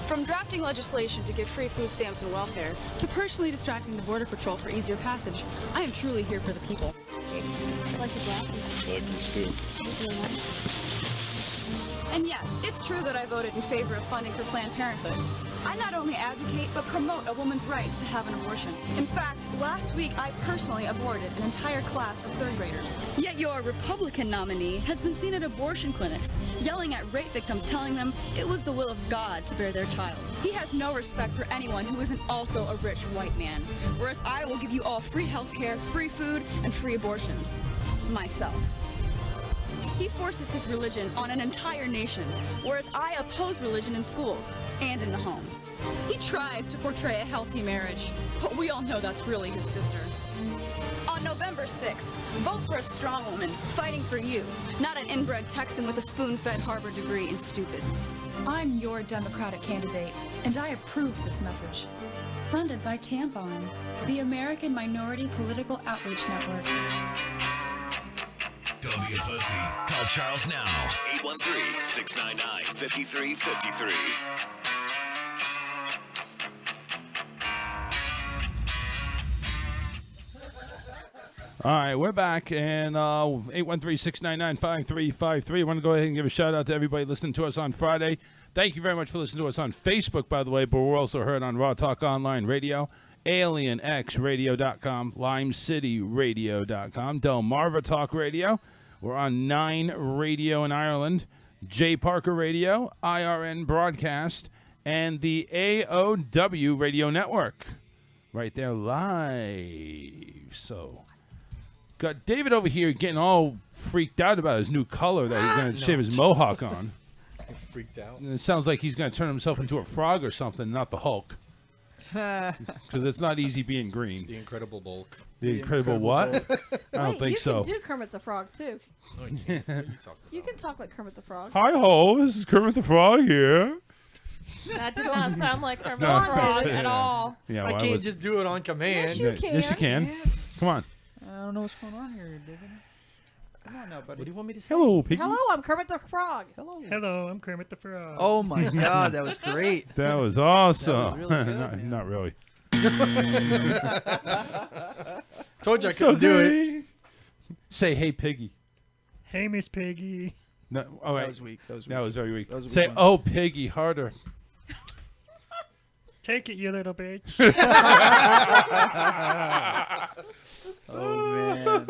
From drafting legislation to give free food stamps and welfare, to personally distracting the Border Patrol for easier passage, I am truly here for the people. I like your glasses. I like yours too. Thank you very much. And yes, it's true that I voted in favor of funding for Planned Parenthood. I not only advocate, but promote a woman's right to have an abortion. In fact, last week I personally aborted an entire class of third graders. Yet your Republican nominee has been seen at abortion clinics, yelling at rape victims, telling them it was the will of God to bear their child. He has no respect for anyone who isn't also a rich white man, whereas I will give you all free health care, free food, and free abortions. Myself. He forces his religion on an entire nation, whereas I oppose religion in schools and in the home. He tries to portray a healthy marriage, but we all know that's really his sister. On November 6th, vote for a strong woman fighting for you, not an inbred Texan with a spoon-fed Harvard degree and stupid. I'm your Democratic candidate, and I approve this message. Funded by Tampon, the American Minority Political Outreach Network. Don't be a pussy. Call Charles now. 813-699-5353. All right, we're back, and 813-699-5353. I want to go ahead and give a shout-out to everybody listening to us on Friday. Thank you very much for listening to us on Facebook, by the way, but we're also heard on Raw Talk Online Radio, AlienXRadio.com, LimeCityRadio.com, Delmarva Talk Radio. We're on 9 Radio in Ireland, J. Parker Radio, IRN Broadcast, and the AOW Radio Network. Right there live. So, got David over here getting all freaked out about his new color that he's going to shave his mohawk on. Freaked out. And it sounds like he's going to turn himself into a frog or something, not the Hulk. Because it's not easy being green. It's the Incredible Bulk. The Incredible what? I don't think so. You can do Kermit the Frog, too. No, You can talk like Kermit the Frog. Hi ho, this is Kermit the Frog here. That did not sound like Kermit No. the Frog Yeah. at all. Yeah, I well, can't was- just do it on command. Yes, you Yes, you can. Come on. I don't know what's going on here, David. Come on now, buddy. What do you want me to say? Hello, Piggy. Hello, I'm Kermit the Frog. Hello, I'm Kermit the Frog. Oh my God, that was great. That was awesome. That was really good, not really. Told you I It's couldn't do it. okay. Say, hey, Piggy. Hey, Miss Piggy. No, all right. That was weak. That was weak. That was very weak. That was a Say, weak one. oh, Piggy, harder. Take it, you little bitch. Oh man,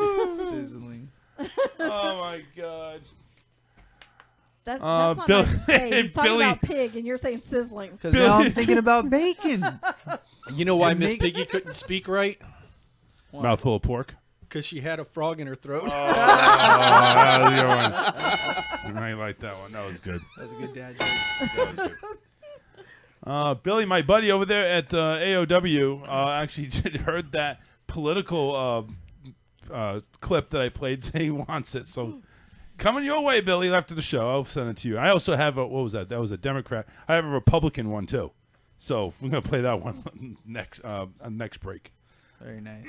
sizzling. Oh my God. That's not Bill- nice to say. He's talking Billy- about pig, and you're saying sizzling. Because now I'm thinking about bacon. You know why And Miss make- Piggy couldn't speak right? Mouthful of pork. Because she had a frog in her throat. That was a good one. I like that one. That was good. That was a good dad joke. Billy, my buddy over there at AOW, actually heard that political clip that I played. Saying he wants it. So coming your way, Billy, after the show. I'll send it to you. I also have a, what was that? That was a Democrat. I have a Republican one, too. So we're going to play that one next break. Very nice.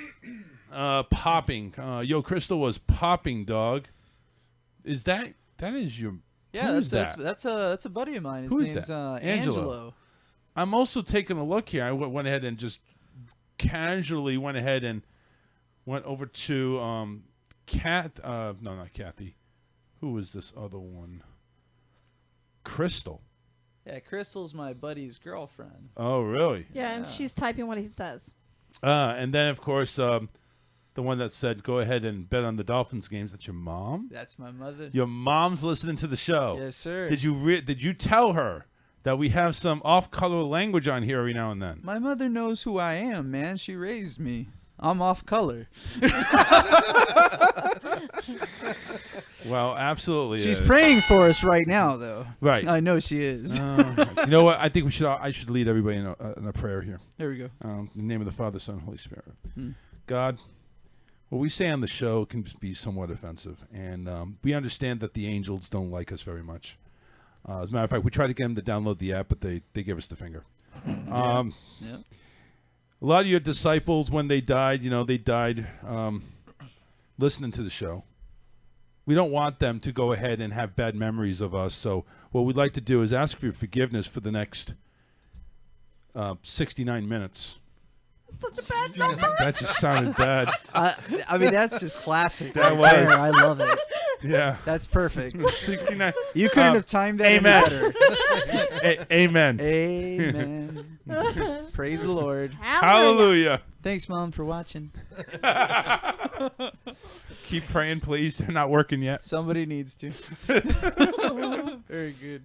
Popping. Yo, Crystal was popping, dog. Is that is your... Yeah, who's that's that? a buddy of mine. His Who's name's that? Angelo. I'm also taking a look here. I went ahead and just casually went ahead and went over to no, not Kathy. Who was this other one? Crystal. Yeah, Crystal's my buddy's girlfriend. Oh, really? Yeah, and she's typing what he says. And then, of course, the one that said, go ahead and bet on the Dolphins games. That's your mom? That's my mother. Your mom's listening to the show. Yes, sir. Did you tell her that we have some off-color language on here every now and then? My mother knows who I am, man. She raised me. I'm off color. Well, absolutely. She's praying for us right now, though. Right. I know she is. You know what? I think I should lead everybody in a prayer here. There we go. In the name of the Father, Son, and Holy Spirit. Hmm. God, what we say on the show can be somewhat offensive, and we understand that the angels don't like us very much. As a matter of fact, we tried to get them to download the app, but they gave us the finger. Yeah. A lot of your disciples, when they died, they died listening to the show. We don't want them to go ahead and have bad memories of us. So what we'd like to do is ask for your forgiveness for the next 69 minutes. Such a bad number. That just sounded bad. I mean, that's just classic. That right there. was. I love it. Yeah. That's perfect. 69. You couldn't have timed that Amen. any better. Amen. Amen. Praise the Lord. Hallelujah. Thanks, Mom, for watching. Keep praying, please. They're not working yet. Somebody needs to. Very good.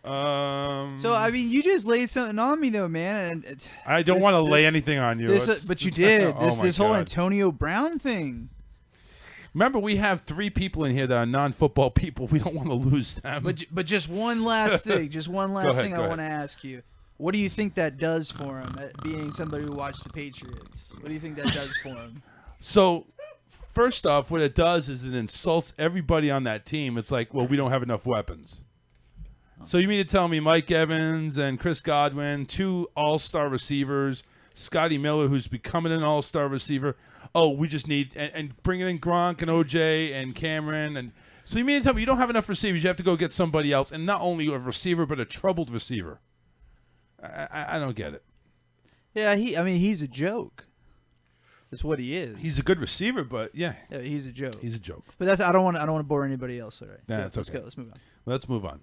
So, I mean, you just laid something on me, though, man. And I don't want to lay anything on you. But you did. Oh, my This whole God. Antonio Brown thing. Remember, we have 3 people in here that are non-football people. We don't want to lose them. But just one last thing. Just one last thing I want to ahead. ask you. What do you think that does for him, being somebody who watched the Patriots? What do you think that does for him? So, first off, what it does is it insults everybody on that team. It's like, well, we don't have enough weapons. So you mean to tell me Mike Evans and Chris Godwin, 2 all-star receivers, Scotty Miller, who's becoming an all-star receiver. Oh, we just need and bringing in Gronk and OJ and Cameron, and so you mean to tell me you don't have enough receivers? You have to go get somebody else, and not only a receiver but a troubled receiver. I don't get it. Yeah, he's a joke. That's what he is. He's a good receiver, but yeah, he's a joke. He's a joke. But I don't want to bore anybody else. All right. Nah, Yeah, it's let's okay. go. Let's move on. Let's move on.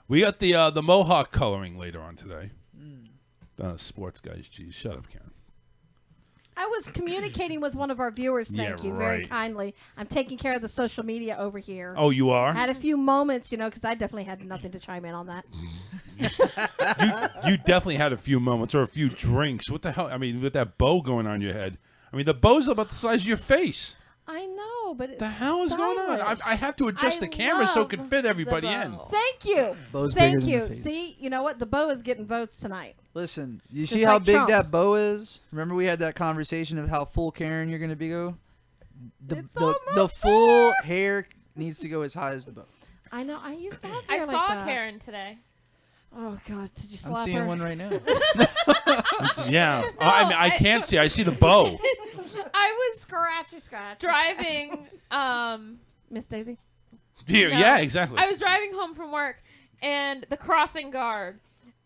We got the Mohawk coloring later on today. Sports guys, geez, shut up, Karen. I was communicating with one of our viewers. Thank you very right. kindly. I'm taking care of the social media over here. Oh, you are? Had a few moments, because I definitely had nothing to chime in on that. You definitely had a few moments or a few drinks. What the hell? I mean, with that bow going on your head. I mean, the bow's about the size of your face. I know, but it's The hell is going on? stylish. I have to adjust the camera so it can fit everybody in. Thank you. Bow's bigger Thank than you. the face. See, you know what? The bow is getting votes tonight. Listen, you Just see how like big Trump. that bow is? Remember we had that conversation of how full Karen you're going to be go? The full hair needs to go as high as the bow. I know. I used to have I hair like saw that. Karen today. Oh God! Did you I'm slap seeing her? one right now. Yeah. I mean, I can't see. I see the bow. I was scratch driving. Miss Daisy. Yeah, exactly. I was driving home from work, and the crossing guard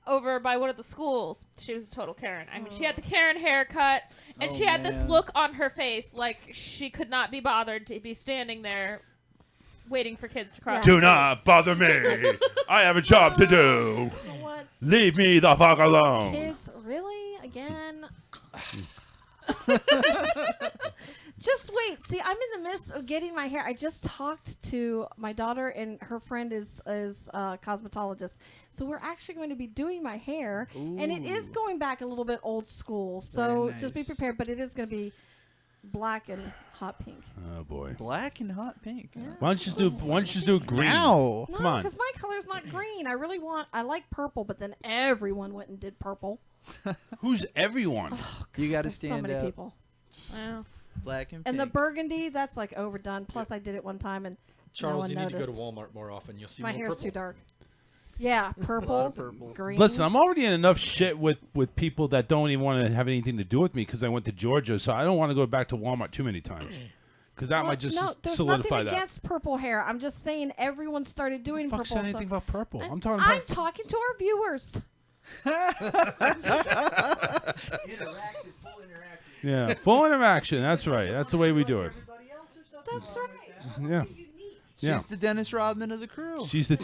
over by one of the schools. She was a total Karen. I mean, she had the Karen haircut, and she had this man. look on her face like she could not be bothered to be standing there waiting for kids to cross. Do not bother me. I have a job to do. What? Leave me the fuck alone. Kids, really? Again? Just wait. See, I'm in the midst of getting my hair. I just talked to my daughter, and her friend is a cosmetologist. So we're actually going to be doing my hair, and it is going back a little bit old school. So Very just be nice. prepared. But it is going to be black and hot pink. Oh boy. Black and hot pink. Why don't you just do green? Ow. Come on. Because my color's not green. I like purple, but then everyone went and did purple. Who's everyone? You got to There's stand so many out. people. Wow. Black and And pink. the burgundy, that's like overdone. Plus, I did it one time, and Charles, no one you need noticed. to go to Walmart more often. You'll see My more hair's purple. too dark. Yeah, purple, green. Listen, I'm already in enough shit with people that don't even want to have anything to do with me because I went to Georgia, so I don't want to go back to Walmart too many times because that might just there's solidify nothing that. against purple hair. I'm just saying everyone started doing Fuck purple. said anything about purple? I'm talking I'm about. talking to our viewers. Yeah, full interaction. That's right. That's the way we do it. That's right. Yeah. Yeah. She's the Dennis Rodman of the crew. She's the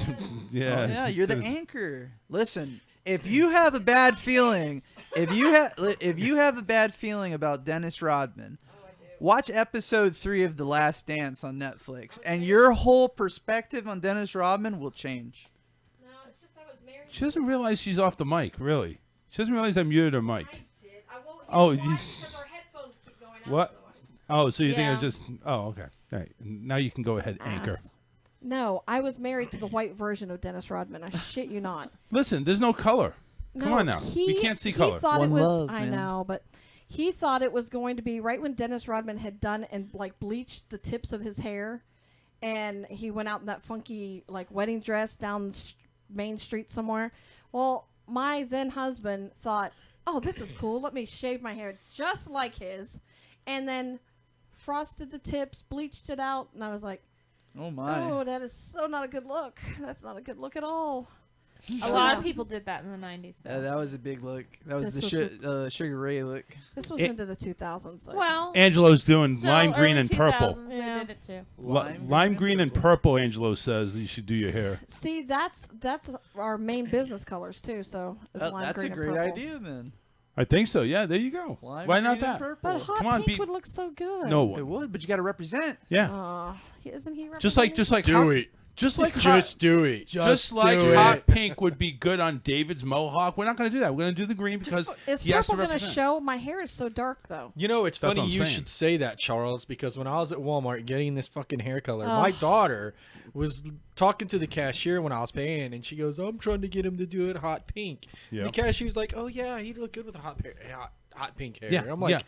yeah. Oh, yeah, you're the Dennis- anchor. Listen, if you have a bad feeling, if you have a bad feeling about Dennis Rodman, watch episode 3 of The Last Dance on Netflix, and your whole perspective on Dennis Rodman will change. She doesn't realize she's off the mic. Really, she doesn't realize I muted her mic. Oh, what? Oh, so you think it was Yeah. just? Oh, okay. All right. Now you can go ahead, anchor. No, I was married to the white version of Dennis Rodman. I shit you not. Listen, there's no color. Come No, on now. We can't see color. He thought One it was. love, I man. know, but he thought it was going to be right when Dennis Rodman had done and like bleached the tips of his hair, and he went out in that funky like wedding dress down Main Street somewhere. Well, my then husband thought, "Oh, this is cool. Let me shave my hair just like his," and then frosted the tips, bleached it out, and I was like, Oh my. "Oh, that is so not a good look. That's not a good look at all." A lot of people did that in the 90s, though. That was a big look. That was This the Sugar Ray look. This was It- into the 2000s. Like. Well, Angelo's doing still lime green early and purple. 2000s, Yeah. They did it too. Lime green and purple. Angelo says you should do your hair. See, that's our main business colors too. So is lime That's a green and great purple. idea, man. I think so. Yeah, there you go. Lime Why not green and that? purple. But hot Come on, pink be- would look so good. No, It would, but you got to represent. yeah. Isn't he? Just like representing? how, Just like Just do it. Just like do hot it. pink would be good on David's mohawk. We're not going to do that. We're going to do the green because Is he has to purple going to represent. show? My hair is so dark, though. You know, it's That's funny what I'm you saying. should say that, Charles, because when I was at Walmart getting this fucking hair color, Oh. my daughter was talking to the cashier when I was paying, and she goes, "I'm trying to get him to do it hot pink." Yeah. And the cashier's like, "Oh yeah, he'd look good with a hot pink hair." Yeah, I'm like, yeah.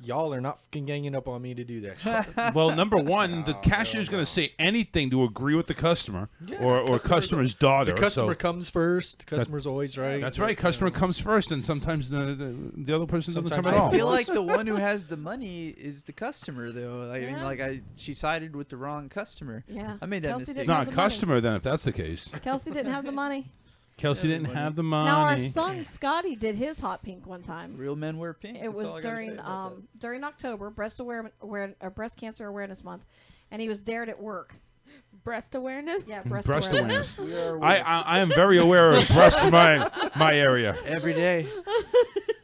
"Y'all are not fucking ganging up on me to do that shit." Well, number one, the cashier's going to say anything to agree with the customer or customer's daughter. The customer so comes first. The customer's always right. That's right. Customer comes first, and sometimes the other person doesn't come at all. I feel like the one who has the money is the customer, though. I mean, like she sided with the wrong customer. Yeah. I made that Kelsey mistake. didn't Not have a the money. customer, then, if that's the case. Kelsey didn't have the money. Kelsey didn't have the money. Now our son Scotty did his hot pink one time. Real men wear pink. It That's was all I gotta say about during October, Breast Cancer Awareness Month, and he was dared at work. Breast awareness. Yeah, breast awareness. We are I am very aware of breasts in my area. every day.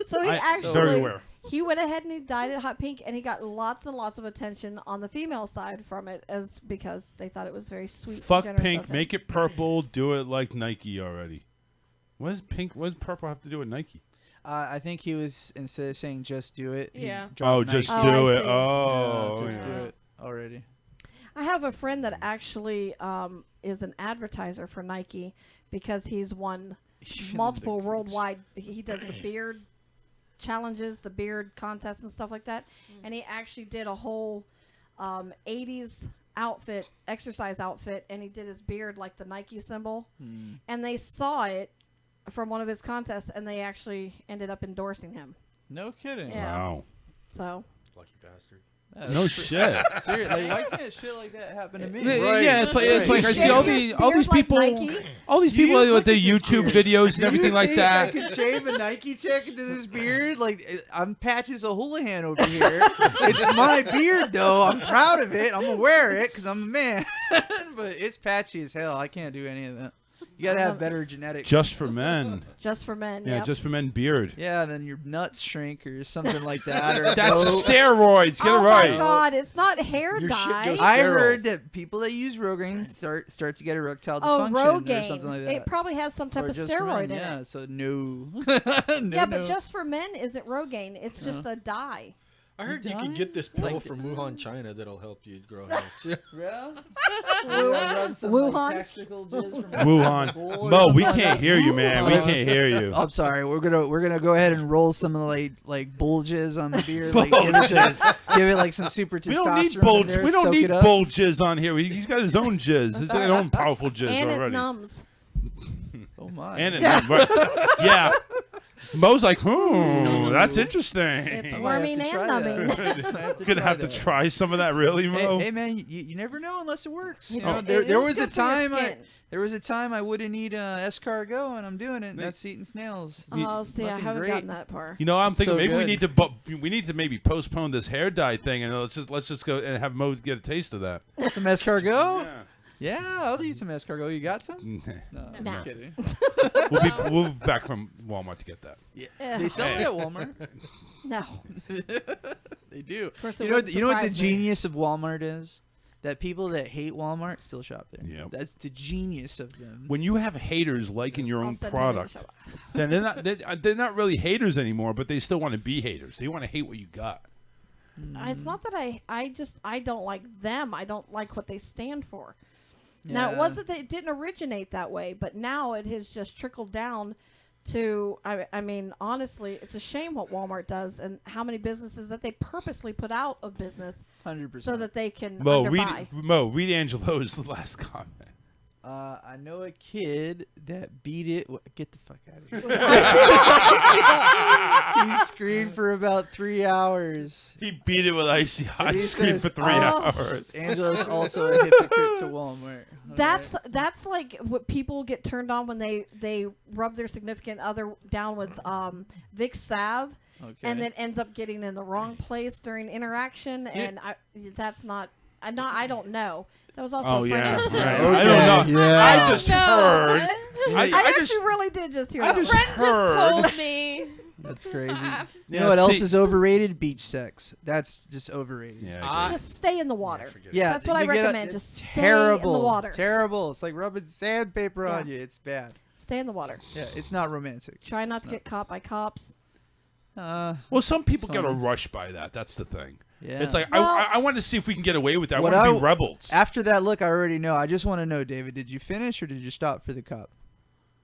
So he Very actually aware. he went ahead and he dyed it hot pink, and he got lots and lots of attention on the female side from it, as because they thought it was very sweet. and Fuck generous pink, of him. make it purple, do it like Nike already. What does pink? What does purple have to do with Nike? I think he was, instead of saying just do it, he Yeah. dropped Oh, just Nike. do I it. see. Oh, Yeah, just yeah. do it already. I have a friend that actually is an advertiser for Nike because he's won multiple worldwide. He does the beard challenges, the beard contests, and stuff like that. And he actually did a whole 80s outfit, exercise outfit, and he did his beard like the Nike symbol. And they saw it from one of his contests, and they actually ended up endorsing him. No kidding. Yeah. Wow. So. Lucky bastard. No shit. Seriously, why can't shit like that happen to me? Yeah, it's like I see all these people, all these people with their YouTube videos and everything like that. I could shave a Nike check into this beard. Like I'm Patches O'Houlihan over here. It's my beard though. I'm proud of it. I'm gonna wear it because I'm a man. But it's patchy as hell. I can't do any of that. You gotta have better genetics. Just for men. Just for men. Yeah, yep. just for men beard. Yeah, then your nuts shrink or something like that. Or That's steroids. Get it right. Oh my God, it's not hair Your shit dye. goes I heard that people that use Rogaine start to get erectile dysfunction or Rogaine. something like that. It probably has some type Or of just for steroid men, in yeah, it. so no. Yeah, but just for men isn't Rogaine. It's just a dye. I heard you can get this pill from Wuhan, China that'll help you grow hair. Well, Wuhan. Wuhan. Mo, we can't hear you, man. We can't hear you. I'm sorry. We're gonna go ahead and roll some of the like bulges on the beard. Like give it like some super testosterone. We don't need in bulge. there, We don't soak need it up. bulges on here. He's got his own jizz. He's got his own powerful jizz And already. it numbs. Oh my. And it numbs. Right. Yeah. Mo's like, that's interesting. It's warming and numbing. Gonna have to try some of that, really, Mo. Hey man, you never know unless it works. You It- know, it there is was a good for your time skin. there was a time I wouldn't eat escargot, and I'm doing it. And that's eating snails. Oh, see, I Fucking haven't great. gotten that far. You know, I'm thinking So maybe good. we need to maybe postpone this hair dye thing, and let's just go and have Mo get a taste of that. Some escargot. Yeah, I'll eat some escargot. You got some? No, I'm Nah. just kidding. We'll be back from Walmart to get that. Yeah, they sell it at Walmart. No. They do. course it You know what wouldn't the surprise me. genius of Walmart is? That people that hate Walmart still shop there. Yep. That's the genius of them. When you have haters liking your own send him in the product, then they're not really haters anymore, but they still want to be haters. They want to hate what you got. It's not that I don't like them. I don't like what they stand for. Now, it wasn't that it didn't originate that way, but now it has just trickled down to, I mean, honestly, it's a shame what Walmart does and how many businesses that they purposely put out of business 100%. so that they can Mo, underbuy. read Angelo's last comment. I know a kid that beat it. Get the fuck out of here. He screamed for about 3 hours. He beat it with icy hot He scream says, for 3 Oh. hours. Angela's also a hypocrite to Walmart. That's like what people get turned on when they rub their significant other down with Vicks salve, and then ends up getting in the wrong place during interaction, and that's not. I don't know. That was also Oh a yeah, friend's right. episode. I don't know. Yeah. I just No. heard. I actually really did just hear I that. just Friend heard. just told me. That's crazy. You know what else is overrated? Beach sex. That's just overrated. Yeah, Just stay in the water. Yeah, that's what I you get recommend. a- Just stay terrible, in the water. Terrible. It's like rubbing sandpaper on Yeah. you. It's bad. Stay in the water. Yeah, it's not romantic. Try not It's to get caught by cops. Well, some people it's get a funny. rush by that. That's the thing. Yeah. It's like Well- I want to see if we can get away with that. I What want to be rebels. After that look, I already know. I just want to know, David, did you finish or did you stop for the cop?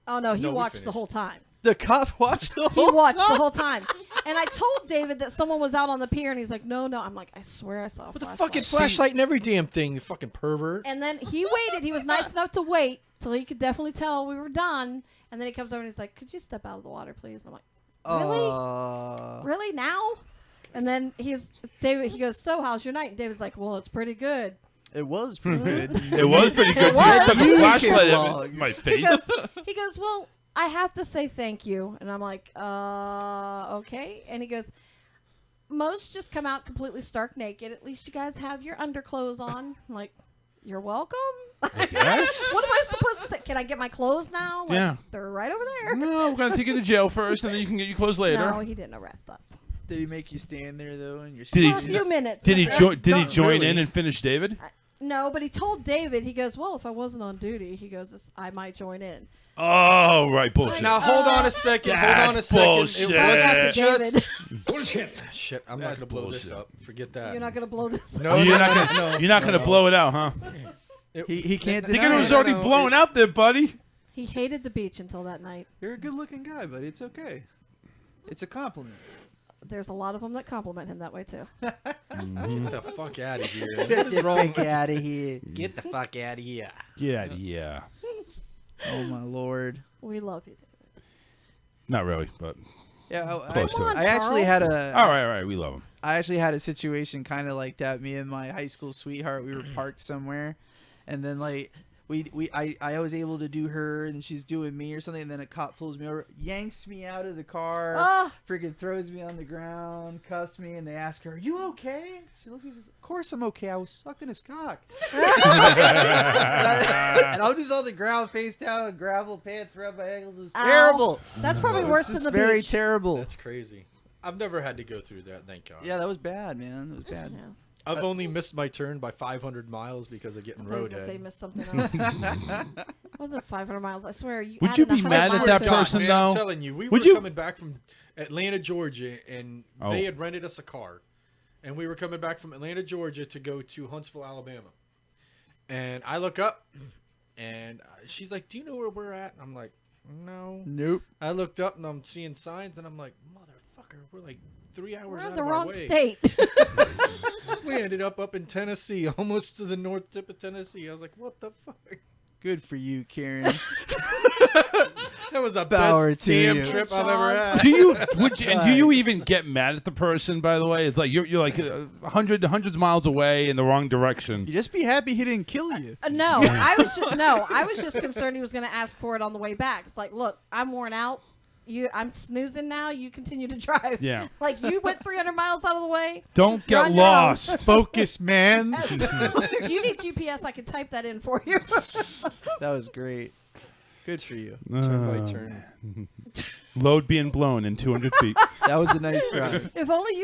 Oh no, he No, we watched the finished. whole time. The cop watched the He whole watched time? the whole time. And I told David that someone was out on the pier, and he's like, "No, no." I'm like, "I swear I saw a flashlight." Fucking flashlight and every damn thing, you fucking pervert. And then he waited. He was nice enough to wait till he could definitely tell we were done. And then he comes over and he's like, "Could you step out of the water, please?" And I'm like, "Really? Really now?" And then David. He goes, "So how's your night?" And David's like, "Well, it's pretty good." It was pretty good. It was pretty good. It So you was. stuck a You flashlight can in my He face. goes, "Well, I have to say thank you." And I'm like, okay. And he goes, "Most just come out completely stark naked. At least you guys have your underclothes on." I'm like, "You're welcome." I guess. What am I supposed to say? Can I get my clothes now? Like, Yeah. They're right over there. No, we're gonna take you to jail first, and then you can get your clothes later. No, he didn't arrest us. Did he make you stand there though? And your Did he? For a few minutes. Did he join? Did he Not join really. in and finish David? No, but he told David, he goes, "Well, if I wasn't on duty," he goes, "I might join in." Oh, right, bullshit. Now hold on a second. Hold on a That's second. bullshit. It wasn't David. just bullshit. Shit, I'm not That's gonna blow this bullshit. up. Forget that. You're not gonna blow this. No, you're no, not no, gonna. no, You're not gonna no. blow it out, huh? He can't Thinking deny it was already No, blowing out there, buddy. He hated the beach until that night. You're a good-looking guy, buddy. It's okay. It's a compliment. There's a lot of them that compliment him that way too. Get the fuck out of here. Get What is the wrong fuck with out of here. Get the fuck out of here. Get out of here. Oh my lord. We love you, David. Not really, but Yeah, close to it. I actually had a. All right, we love him. I actually had a situation kind of like that. Me and my high school sweetheart, we were parked somewhere, and then like I was able to do her, and she's doing me or something, and then a cop pulls me over, yanks me out of the car, Ah. freaking throws me on the ground, cuffs me, and they ask her, "Are you okay?" She looks at me and says, "Of course I'm okay. I was sucking his cock." And I'm just on the ground, face down, gravel, pants around my ankles. It was Ow. terrible. That's probably It was worse than just the very beach. terrible. That's crazy. I've never had to go through that, thank God. Yeah, that was bad, man. It was bad. I've only missed my turn by 500 miles because of getting I was gonna say roadhead. miss something else. Wasn't 500 miles? I swear. You Would you added be 100 mad at miles that to it. person, Man, though? I'm telling you, we Would were you? coming back from Atlanta, Georgia, and Oh. they had rented us a car. And we were coming back from Atlanta, Georgia to go to Huntsville, Alabama. And I look up, and she's like, "Do you know where we're at?" And I'm like, "No." Nope. I looked up, and I'm seeing signs, and I'm like, "Motherfucker, we're like 3 hours We're out in the of our wrong way." state. We ended up in Tennessee, almost to the north tip of Tennessee. I was like, "What the fuck?" Good for you, Karen. That was the Power best to damn you. trip I've ever had. Do you? And do you even get mad at the person? By the way, it's like you're like hundreds of miles away in the wrong direction. You just be happy he didn't kill you. No, I was just concerned he was going to ask for it on the way back. It's like, look, I'm worn out. I'm snoozing now. You continue to drive. Yeah. Like you went 300 miles out of the way. Don't You're get on your own. lost. Focus, man. Do you need GPS? I can type that in for you. That was great. Good for you. Turn by turn. Load being blown in 200 feet. That was a nice drive. If only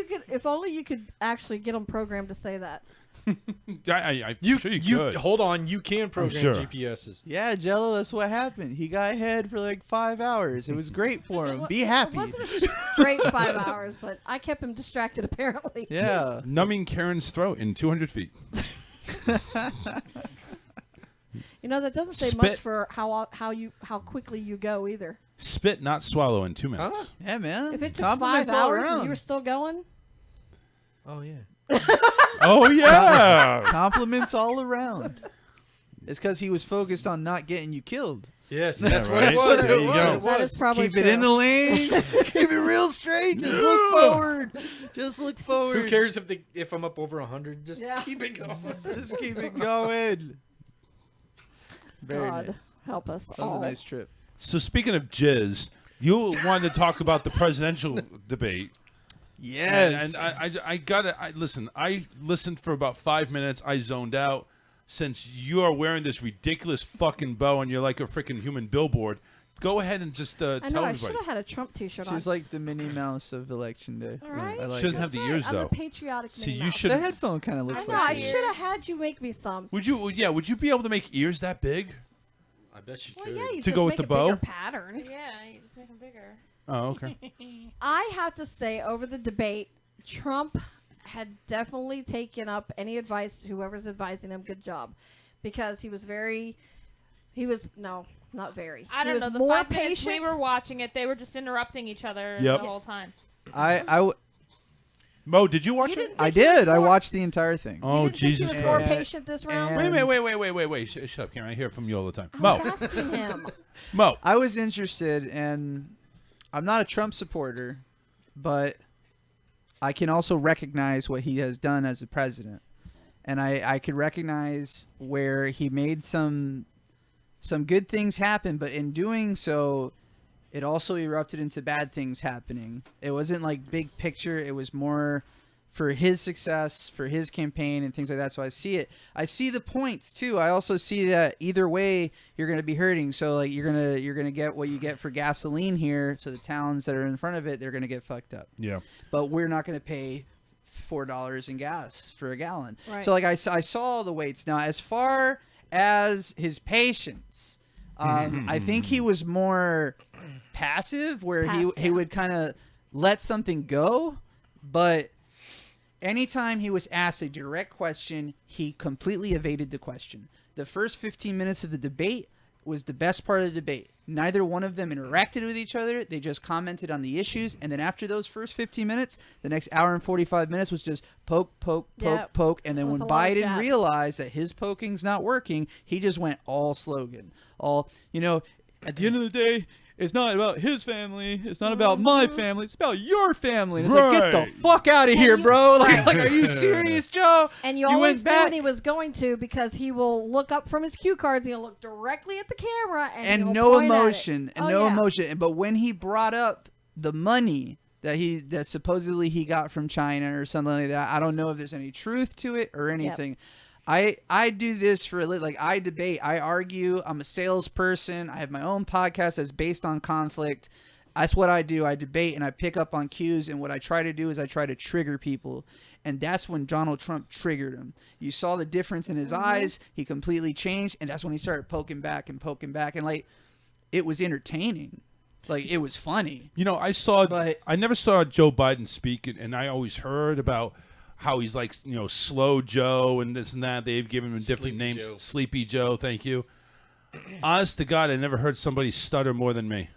you could actually get them programmed to say that. I'm You, sure you could. hold on. You can program sure. GPSs. Yeah, Jello, that's what happened. He got ahead for like 5 hours. It was great for him. Be happy. It wasn't a straight 5 hours, but I kept him distracted apparently. Yeah. Numbing Karen's throat in 200 feet. You know that doesn't say Spit. much for how quickly you go either. Spit, not swallow in 2 minutes. Yeah, man. If it took Compliments 5 all hours and around. you were still going, Oh yeah. Oh yeah. Compliments all around. It's because he was focused on not getting you killed. Yes, Yeah, that's what right. it was. There It you was. go. It that was. is probably Keep it true. in the lane. Keep it real straight. Just look forward. Just look forward. Who cares if I'm up over 100? Just Yeah. keep it going. Just keep it going. Very God nice. help us That was all. a nice trip. So speaking of jizz, you wanted to talk about the presidential debate. Yes. And I gotta listen. I listened for about 5 minutes. I zoned out. Since you are wearing this ridiculous fucking bow and you're like a freaking human billboard, go ahead and just tell I know. I everybody. should have had a Trump T-shirt on. She's like the Minnie Mouse of election day. All right. I like Shouldn't it. have the ears I'm though. a patriotic. See, Minnie you Mouse. should. The headphone kind of I looks know. like I it. should have had you make me some. Would you? Yeah. Would you be able to make ears that big? I bet you Well, could. yeah, you To just go with make the a bigger bow? pattern. Yeah, you just make them bigger. Oh, okay. I have to say, over the debate, Trump had definitely taken up any advice. Whoever's advising him, good job, because he was very. He was not very. I He don't was know. The more 5 minutes we patient. were watching it, they were just interrupting each other Yep. the whole time. Mo, did you watch it? I did. I watched the entire thing. Oh, Think he Jesus was more Christ. patient this round. Wait. Shut up, Karen. I hear it from you all the time. I Mo. was asking him. Mo. I was interested, and I'm not a Trump supporter, but I can also recognize what he has done as a president. And I could recognize where he made some good things happen, but in doing so, it also erupted into bad things happening. It wasn't like big picture. It was more for his success, for his campaign and things like that. So I see it. I see the points too. I also see that either way you're going to be hurting. So like you're going to get what you get for gasoline here. So the towns that are in front of it, they're going to get fucked up. Yeah. But we're not going to pay $4 in gas for a gallon. Right. So like I saw the weights. Now as far as his patience, I think he was more passive, where he would kind of let something go, but anytime he was asked a direct question, he completely evaded the question. The first 15 minutes of the debate was the best part of the debate. Neither one of them interacted with each other. They just commented on the issues. And then after those first 15 minutes, the next hour and 45 minutes was just poke. And then when Biden realized that his poking's not working, he just went all slogan. At the end of the day, it's not about his family. It's not about my family. It's about your family. And it's like, get the fuck out of here, bro. Like, are you serious, Joe? And you always knew when he was going to, because he will look up from his cue cards and he'll look directly at the camera and he'll no point at it. emotion. And no emotion. But when he brought up the money that supposedly he got from China or something like that, I don't know if there's any truth to it or anything. I do this for I debate, I argue, I'm a salesperson, I have my own podcast that's based on conflict. That's what I do. I debate and I pick up on cues, and what I try to do is I try to trigger people. And that's when Donald Trump triggered him. You saw the difference in his eyes. He completely changed, and that's when he started poking back, and it was entertaining. Like, it was funny. I never saw Joe Biden speak, and I always heard about how he's like, Slow Joe and this and that. They've given him different Sleepy names. Joe. Sleepy Joe, thank you. Honest to God, I never heard somebody stutter more than me.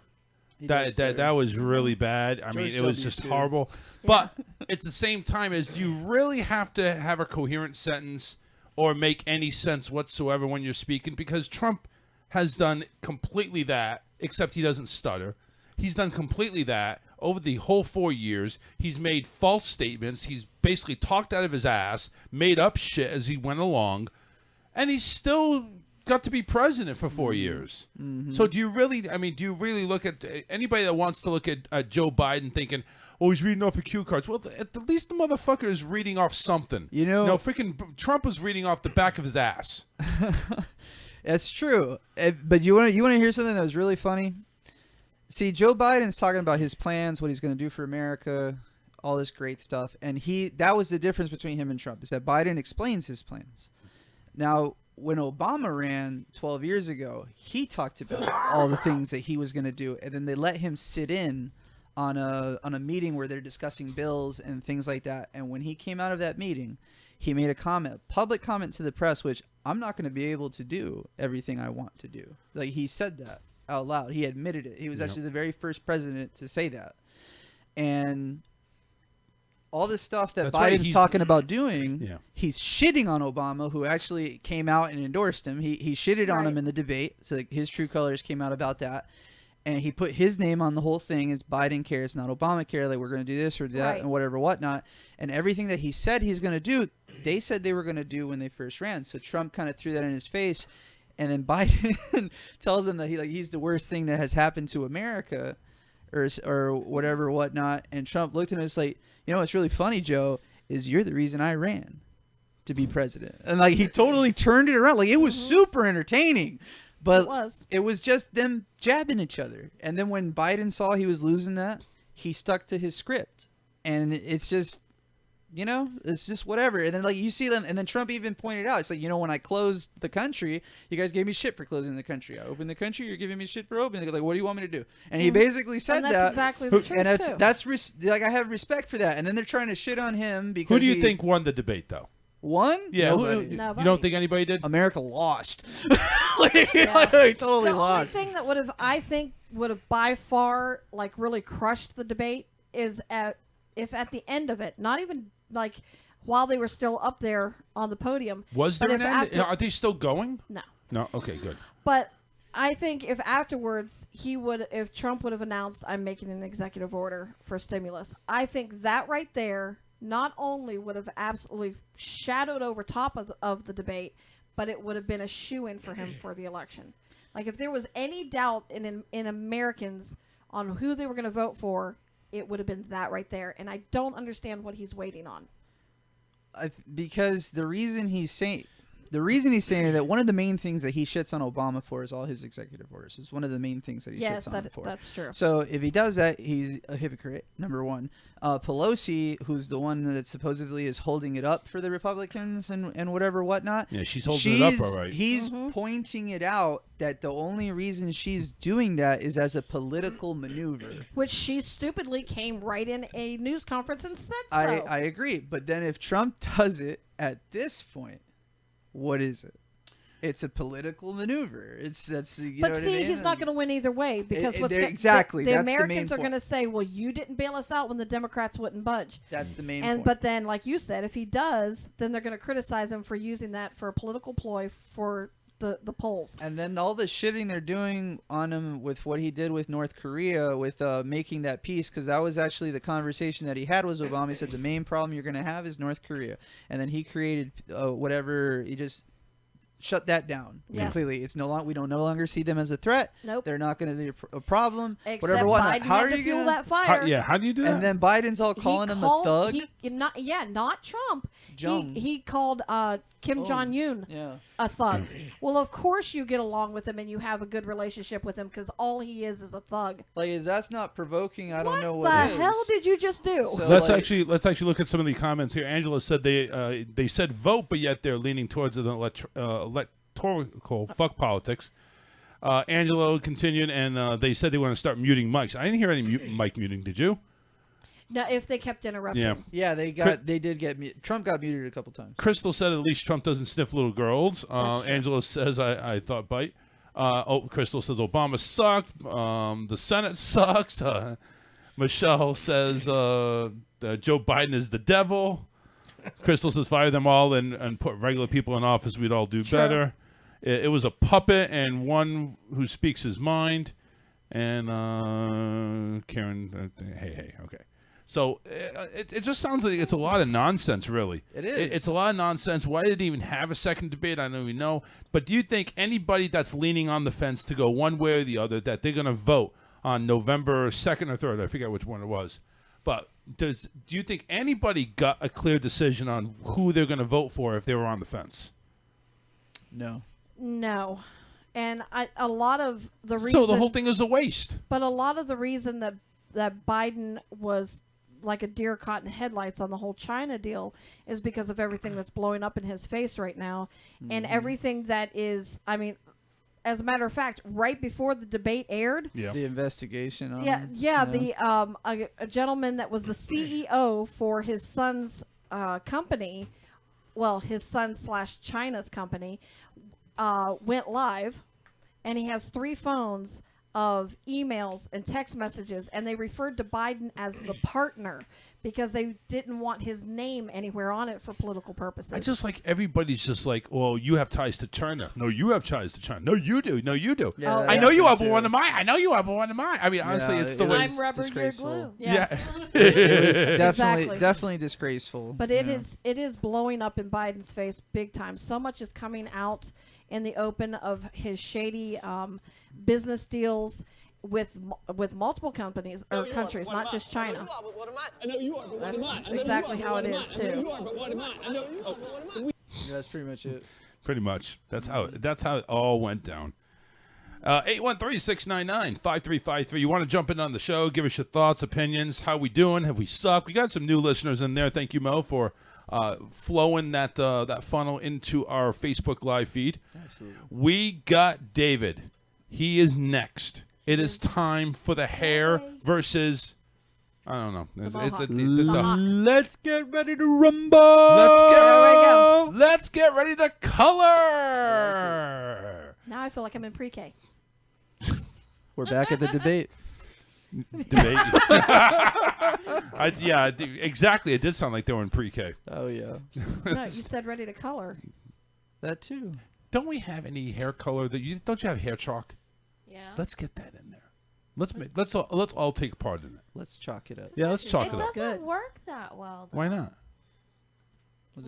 That was really bad. I mean, it was just horrible. But at the same time, do you really have to have a coherent sentence or make any sense whatsoever when you're speaking? Because Trump has done completely that, except he doesn't stutter. He's done completely that over the whole 4 years. He's made false statements. He's basically talked out of his ass, made up shit as he went along, and he's still got to be president for 4 years. Mm-hmm. So do you really look at anybody that wants to look at Joe Biden thinking, oh, he's reading off of cue cards? Well, at the least the motherfucker is reading off something. Freaking Trump is reading off the back of his ass. That's true. But you want to hear something that was really funny? See, Joe Biden's talking about his plans, what he's going to do for America, all this great stuff. And that was the difference between him and Trump, is that Biden explains his plans. Now, when Obama ran 12 years ago, he talked about all the things that he was going to do. And then they let him sit in on a meeting where they're discussing bills and things like that. And when he came out of that meeting, he made a public comment to the press, which I'm not going to be able to do everything I want to do. Like, he said that out loud. He admitted it. He was actually the very first president to say that. And all this stuff that Biden's talking about doing, he's shitting on Obama, who actually came out and endorsed him. He shitted on him in the debate. So his true colors came out about that. And he put his name on the whole thing as Biden cares, not Obamacare. Like, we're going to do this or that and whatever, whatnot. And everything that he said he's going to do, they said they were going to do when they first ran. So Trump kind of threw that in his face. And then Biden tells him that he's the worst thing that has happened to America or whatever, whatnot. And Trump looked at us like, what's really funny, Joe, is you're the reason I ran to be president. And he totally turned it around. Like, it was super entertaining. But It was just them jabbing each other. And then when Biden saw he was losing that, he stuck to his script. And it's just, it's just whatever. And then like you see them, and then Trump even pointed out, it's like, when I closed the country, you guys gave me shit for closing the country. I opened the country, you're giving me shit for opening. Like, what do you want me to do? And he basically said And that's that. exactly the truth, and too. that's like I have respect for that. And then they're trying to shit on him because Who do you think won the debate, though? Won? Yeah, Nobody. you don't think anybody did? America lost. Yeah. He totally the lost. only thing that would have by far like really crushed the debate is if at the end of it, not even like while they were still up there on the podium. Was but there if an end? after- Are they still going? No. No? Okay, good. But I think if afterwards if Trump would have announced, I'm making an executive order for stimulus, I think that right there not only would have absolutely shadowed over top of the debate, but it would have been a shoo-in for him for the election. Like if there was any doubt in Americans on who they were going to vote for, it would have been that right there. And I don't understand what he's waiting on. Because the reason he's saying it, that one of the main things that he shits on Obama for is all his executive orders. It's one of the main things that he shits on him for. That's true. So if he does that, he's a hypocrite, number one. Pelosi, who's the one that supposedly is holding it up for the Republicans and whatever, whatnot. Yeah, she's holding it up all right. He's pointing it out that the only reason she's doing that is as a political maneuver. Which she stupidly came right in a news conference and said so. I agree. But then if Trump does it at this point, what is it? It's a political maneuver. But know see, what I mean? He's not going to win either way because exactly the that's the main Americans are point. going to say, "Well, you didn't bail us out when the Democrats wouldn't budge." That's the main and point. But then, like you said, if he does, then they're going to criticize him for using that for a political ploy for the polls. And then all the shitting they're doing on him with what he did with North Korea, with making that peace, because that was actually the conversation that he had with Obama. He said the main problem you're going to have is North Korea, and then he created whatever. He just shut that down completely. It's no longer, we don't no longer see them as a threat. Nope. They're not going to be a problem. Except whatever. Whatnot. Biden How had are to you fuel gonna, that fire. How do you do that? And then Biden's all calling him a thug. Not Trump. Jung. He called Kim Jong-un a thug. Well, of course you get along with him and you have a good relationship with him because all he is a thug. Like, is that's not provoking? I don't know what the is. hell did you just do? So, let's actually look at some of the comments here. Angela said they said vote, but yet they're leaning towards an electoral fuck politics. Angelo continued, and they said they want to start muting mics. I didn't hear any mic muting. Did you? No, if they kept interrupting. Yeah, they did get Trump got muted a couple times. Crystal said at least Trump doesn't sniff little girls. Angela says I thought bite. Crystal says Obama sucked. The Senate sucks. Michelle says Joe Biden is the devil. Crystal says fire them all and put regular people in office. We'd all do better. It was a puppet and one who speaks his mind. And Karen, hey, okay. So it just sounds like it's a lot of nonsense, really. It is. It's a lot of nonsense. Why did it even have a second debate? I don't even know. But do you think anybody that's leaning on the fence to go one way or the other, that they're going to vote on November 2nd or 3rd? I forget which one it was. But do you think anybody got a clear decision on who they're going to vote for if they were on the fence? No. No. And a lot of the reason... So the whole thing is a waste. But a lot of the reason that Biden was like a deer caught in headlights on the whole China deal is because of everything that's blowing up in his face right now. And everything that is, I mean, as a matter of fact, right before the debate aired, the investigation on him. a gentleman that was the CEO for his son's company, well, his son/China's company, went live, and he has 3 phones of emails and text messages, and they referred to Biden as the partner because they didn't want his name anywhere on it for political purposes. I just like everybody's just like, well, you have ties to China. No, you have ties to China. No, you do. No, you do. Yeah, I know you have one of mine. I know you have one of mine. I mean, honestly, it's the way. I'm rubber, you're glue. Yes. Yeah. It was Exactly. definitely disgraceful. But it is blowing up in Biden's face big time. So much is coming out in the open of his shady business deals with multiple companies or countries, not just China. That's exactly how it is too. That's pretty much it. Pretty much. That's how it all went down. 813-699-5353. You want to jump in on the show, give us your thoughts, opinions, how we doing, have we sucked? We got some new listeners in there. Thank you, Mo, for flowing that funnel into our Facebook Live feed. Absolutely. We got David. He is next. It is time for the hair versus... I don't know. Let's get ready to rumble. Let's get ready to color. Now I feel like I'm in pre-K. We're back at the debate. Exactly. It did sound like they were in pre-K. Oh, yeah. No, you said ready to color. That too. Don't we have any hair color that don't you have hair chalk? Yeah. Let's get that in there. Let's all take part in it. Let's chalk it up. Yeah, let's chalk it up. It doesn't work that well, though. Why not?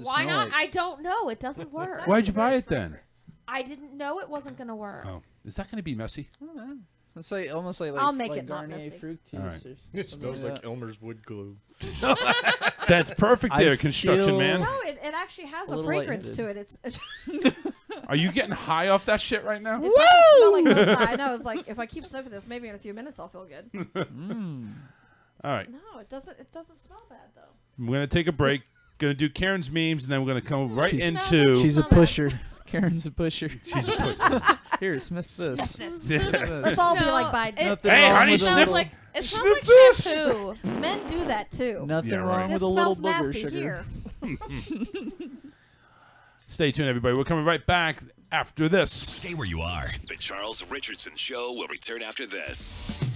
Why not? I don't know. It doesn't work. Why'd you buy it then? I didn't know it wasn't going to work. Oh, is that going to be messy? It's like almost like I'll make like it not Garnier messy. Fructis. All right. It smells like Elmer's wood glue. That's perfect there, construction man. No, it actually has a fragrance to it. It's Are you getting high off that shit right now? It doesn't smell like those. I know. It's like if I keep sniffing this, maybe in a few minutes I'll feel good. All right. No, it doesn't. It doesn't smell bad though. We're going to take a break. Going to do Karen's memes, and then we're going to come right She's into... She's a pusher. Karen's a pusher. She's a pusher. Here, sniff this. Let's all be like Biden. Hey, honey, sniff It sniff smells like this. shampoo. Men do that too. Nothing Yeah, wrong right. with This a little smells booger nasty sugar. here. Stay tuned, everybody. We're coming right back after this. Stay where you are. The Charles Richardson Show will return after this.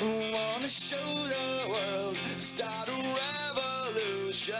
Wanna show the world, start a revolution.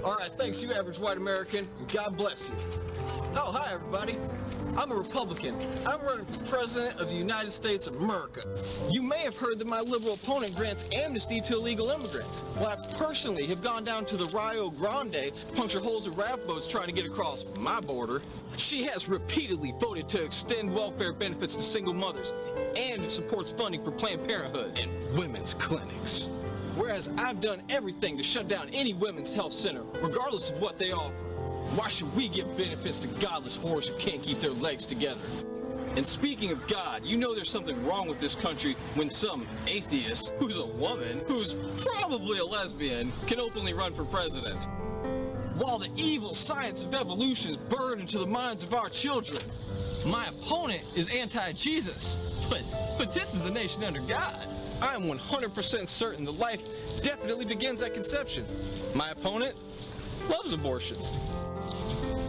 All right, thanks, you average white American, and God bless you. Oh, hi, everybody. I'm a Republican. I'm running for President of the United States of America. You may have heard that my liberal opponent grants amnesty to illegal immigrants. Well, I personally have gone down to the Rio Grande to puncture holes in raft boats trying to get across my border. She has repeatedly voted to extend welfare benefits to single mothers, and it supports funding for Planned Parenthood and women's clinics. Whereas I've done everything to shut down any women's health center, regardless of what they offer. Why should we give benefits to godless whores who can't keep their legs together? And speaking of God, you know there's something wrong with this country when some atheist, who's a woman, who's probably a lesbian, can openly run for president. While the evil science of evolution is burned into the minds of our children, my opponent is anti-Jesus. But this is a nation under God. I am 100% certain that life definitely begins at conception. My opponent loves abortions.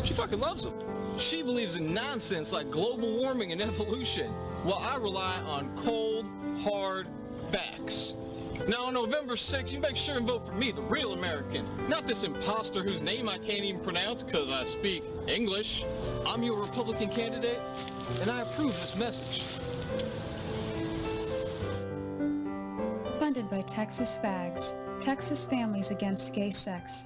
She fucking loves them. She believes in nonsense like global warming and evolution, while I rely on cold, hard facts. Now on November 6th, you make sure and vote for me, the real American, not this imposter whose name I can't even pronounce because I speak English. I'm your Republican candidate, and I approve this message. Funded by Texas Fags, Texas Families Against Gay Sex.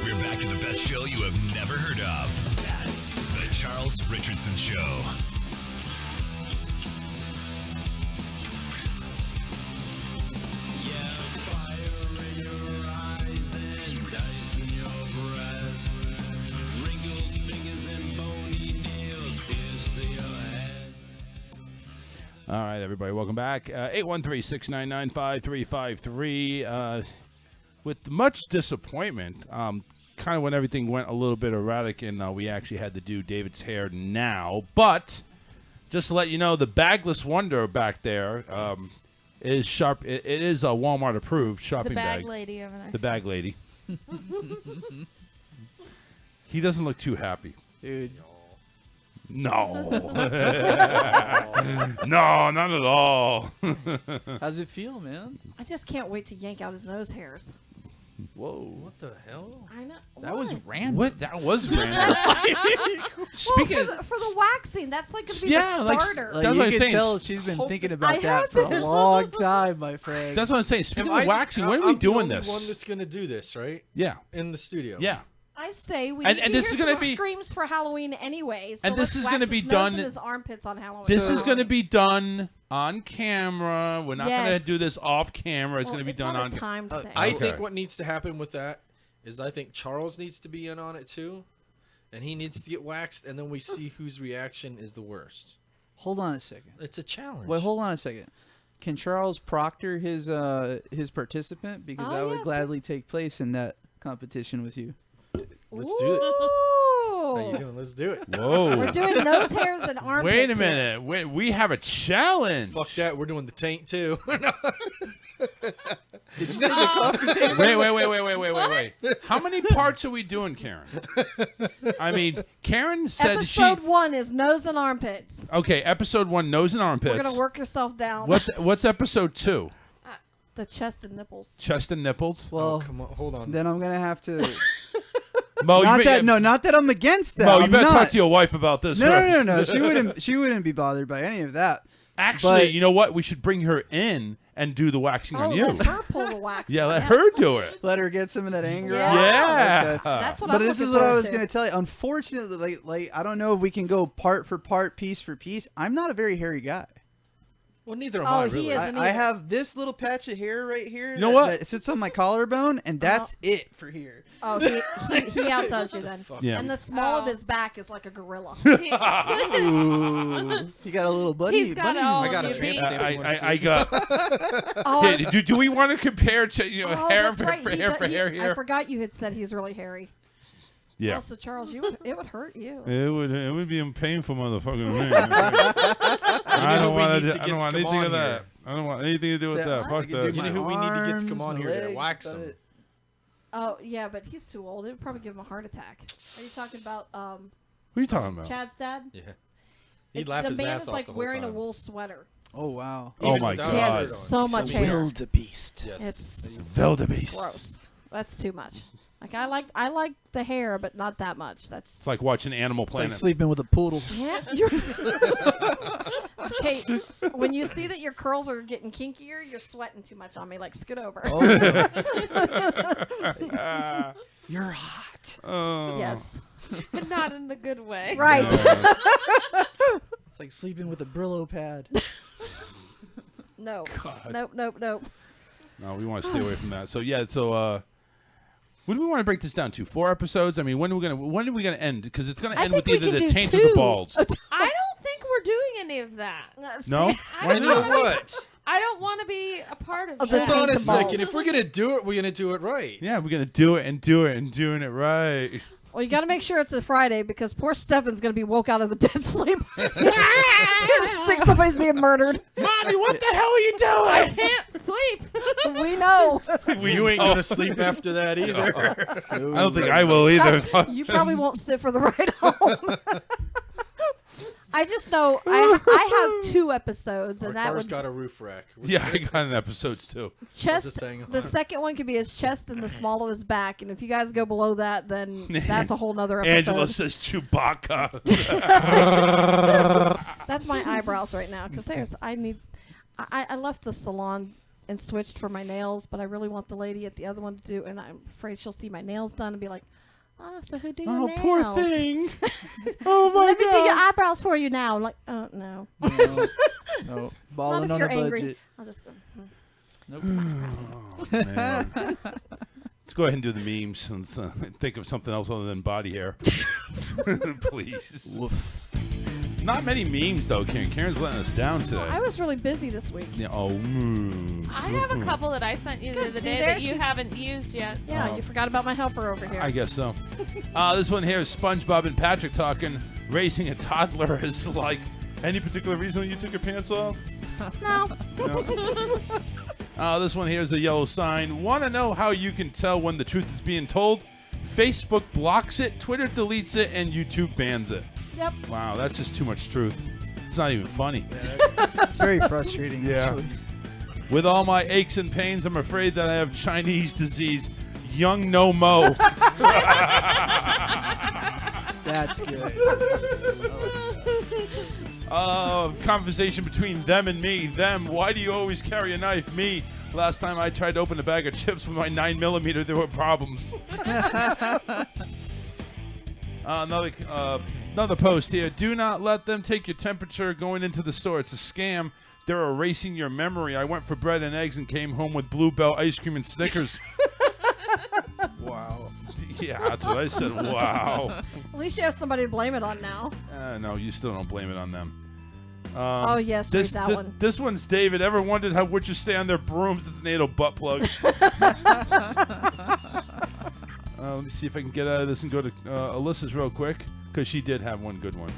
We're back to the best show you have never heard of. That's the Charles Richardson Show. All right, everybody, welcome back. 813-699-5353. With much disappointment, kind of when everything went a little bit erratic and we actually had to do David's hair now. But just to let you know, the bagless wonder back there is sharp. It is a Walmart approved shopping bag. The bag lady over there. The bag lady. He doesn't look too happy. Dude. No. No, not at all. How's it feel, man? I just can't wait to yank out his nose hairs. Whoa. What the hell? I know. That was random. What? That was random. Speaking well, for the waxing, that's like going to be the starter. That's what I'm saying. Tell she's been thinking about that for a long time, my friend. That's what I'm saying. Speaking of waxing, when are we doing this? I'm the only one that's going to do this, right? Yeah. In the studio. Yeah. I say we And need to this hear is gonna some be- screams for Halloween anyway. So And this let's is wax gonna his be nose done- and his armpits on Halloween. This is going to be done on camera. We're not going Yes. to do this off camera. It's Well, going to be it's done not a on timed thing. I Okay. think what needs to happen with that is I think Charles needs to be in on it too, and he needs to get waxed, and then we see whose reaction is the worst. Hold on a second. It's a challenge. Wait, hold on a second. Can Charles proctor his participant? Because Oh, I would yes. gladly take place in that competition with you. Let's do it. Ooh. How you doing? Let's do it. Whoa. We're doing nose hairs and armpits. Wait a here. minute. Wait, we have a challenge. Fuck that. We're doing the taint too. Did you say the coffee table? Wait. How many parts are we doing, Karen? I mean, Karen said Episode 1 is nose and armpits. Okay, episode 1, nose and armpits. We're gonna work yourself down. What's episode 2? The chest and nipples. Chest and nipples? Well, come on, hold on. Then I'm gonna have to. Mo, not you that. No, not that I'm against that. Mo, you I'm better not. talk to your wife about this. No. first. She wouldn't. She wouldn't be bothered by any of that. Actually, But- you know what? We should bring her in and do the waxing on you. Let her pull the wax. Yeah, let her do it. Let her get some of that anger Yeah. out. Yeah. Okay. That's what But I'm this is looking what I forward was to. going to tell you. Unfortunately, like I don't know if we can go part for part, piece for piece. I'm not a very hairy guy. Well, neither am Oh, I. he Really. isn't I either. have this little patch of hair right here. You know what? That sits on my collarbone, and that's it for here. Oh, he outdoes you then. Yeah. And the small of his back is like a gorilla. Ooh, you got a little buddy. He's got bunny. all I got a of your tramp beat. stamp. I got. Oh, Hey, do we want to compare to oh, hair that's for right. hair for hair I here? forgot you had said he's really hairy. Yeah. Also, Charles, it would hurt you. It would be a painful motherfucking thing. I don't want need to I get don't want to come anything on of that. here? I don't want anything to do with Say, that. I Fuck can do that. You know who we need to get to come arms, on my here to legs, wax got him? it. Oh yeah, but he's too old. It would probably give him a heart attack. Are you talking about Who are you talking about? Chad's dad? Yeah. He'd laugh the his man ass is off like the whole wearing time. a wool sweater. Oh wow. Oh my God. He has so much hair. Wildebeest. Yes. It's Wildebeest. gross. That's too much. Like I like the hair, but not that much. That's It's like watching Animal It's like Planet. sleeping with a poodle. yeah. Okay, when you see that your curls are getting kinkier, you're sweating too much on me. Like scoot over. Oh, You're hot. Yes. Not in the good way. Right. It's like sleeping with a Brillo pad. No. God. Nope. No, we want to stay away from that. So yeah, when do we want to break this down to? 4 episodes? I mean, when are we gonna end? Because it's gonna end with either the taint or the balls. I don't think we're doing any of that. No? I don't know what? I don't want to be a part of Of that. the Hold on a taint the balls. second. If we're gonna do it, we're gonna do it right. Yeah, we're gonna do it and do it and doing it right. Well, you got to make sure it's a Friday because poor Stefan's going to be woke out of the dead sleep. Think somebody's being murdered. Mommy, what the hell are you I doing? can't sleep. We know. You ain't gonna sleep after that either. I don't think I will either. You probably won't sit for the ride home. I just know I have 2 episodes, Our and that car's would got a roof rack. Yeah, I got an episodes too. chest. saying. The second one could be his chest and the small of his back, and if you guys go below that, then that's a whole nother episode. Angela says Chewbacca. That's my eyebrows right now because I left the salon and switched for my nails, but I really want the lady at the other one to do, and I'm afraid she'll see my nails done and be like, "Oh, so who do your nails?" Poor thing. Oh my Let me do your God. eyebrows for you now. I'm like, oh no. No. Not Balling if on you're a angry. budget. I'll just go. Nope. Oh, man. Let's go ahead and do the memes and think of something else other than body hair. Please. Not many memes, though, Karen. Karen's letting us down today. I was really busy this week. Yeah, I have a couple that I sent you the Good, other see day there, that you she's- haven't used yet. Yeah, you forgot about my helper over here. I guess so. This one here is SpongeBob and Patrick talking. Raising a toddler is like, any particular reason you took your pants off? No. This one here is a yellow sign. Want to know how you can tell when the truth is being told? Facebook blocks it, Twitter deletes it, and YouTube bans it. Yep. Wow, that's just too much truth. It's not even funny. It's very frustrating. Yeah. Actually. With all my aches and pains, I'm afraid that I have Chinese disease. Young no mo. That's good. Conversation between them and me. Them, why do you always carry a knife? Me, last time I tried to open a bag of chips with my 9mm, there were problems. Another post here. Do not let them take your temperature going into the store. It's a scam. They're erasing your memory. I went for bread and eggs and came home with Blue Bell ice cream and Snickers. Wow. Yeah, that's what I said. Wow. At least you have somebody to blame it on now. No, you still don't blame it on them. Oh, yes, read that one. This one's David. Ever wondered how witches stay on their brooms? It's an anal butt plug. Let me see if I can get out of this and go to Alyssa's real quick, because she did have one good one.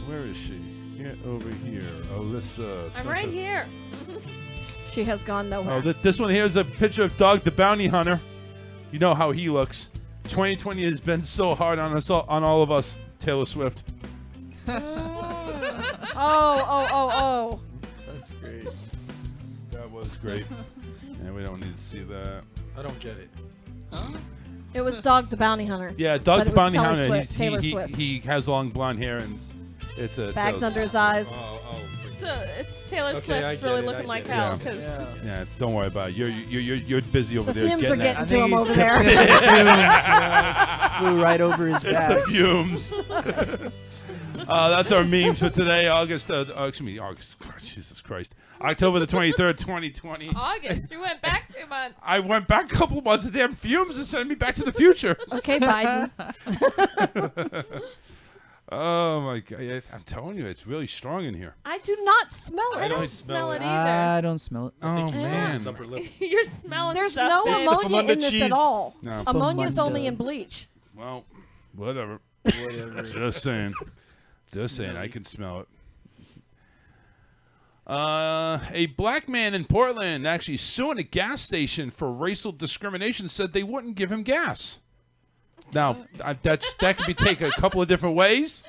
Where is she? Get over here. Alyssa. I'm right here. She has gone nowhere. Oh, this one here is a picture of Dog the Bounty Hunter. You know how he looks. 2020 has been so hard on us, on all of us. Taylor Swift. Oh. That's great. That was great. And we don't need to see that. I don't get it. It was Dog the Bounty Hunter. Yeah, Dog But the it was Bounty Taylor Hunter. Swift, Taylor Swift. He has long blonde hair and it's a Bags Taylor under his eyes. So it's Taylor Okay, I Swift's get really it, looking I like get it. hell. Yeah. 'Cause Yeah, don't worry about it. You're busy over The there. fumes are getting getting that. to him over there. It flew right over his It's back. the fumes. That's our memes for today, August. God, Jesus Christ. October the 23rd, 2020. August, you went back 2 months. I went back a couple of months. The damn fumes are sending me back to the future. Okay, Biden. Oh, my God. I'm telling you, it's really strong in here. I do not smell it. I don't smell it either. I don't smell it. Oh, man. You're smelling There's stuff. no babe. ammonia in this at all. No. Ammonia's From only Monday. in bleach. Well, whatever. Whatever. Just saying. Just saying. I can smell it. A black man in Portland actually suing a gas station for racial discrimination said they wouldn't give him gas. Now, that could be taken a couple of different ways,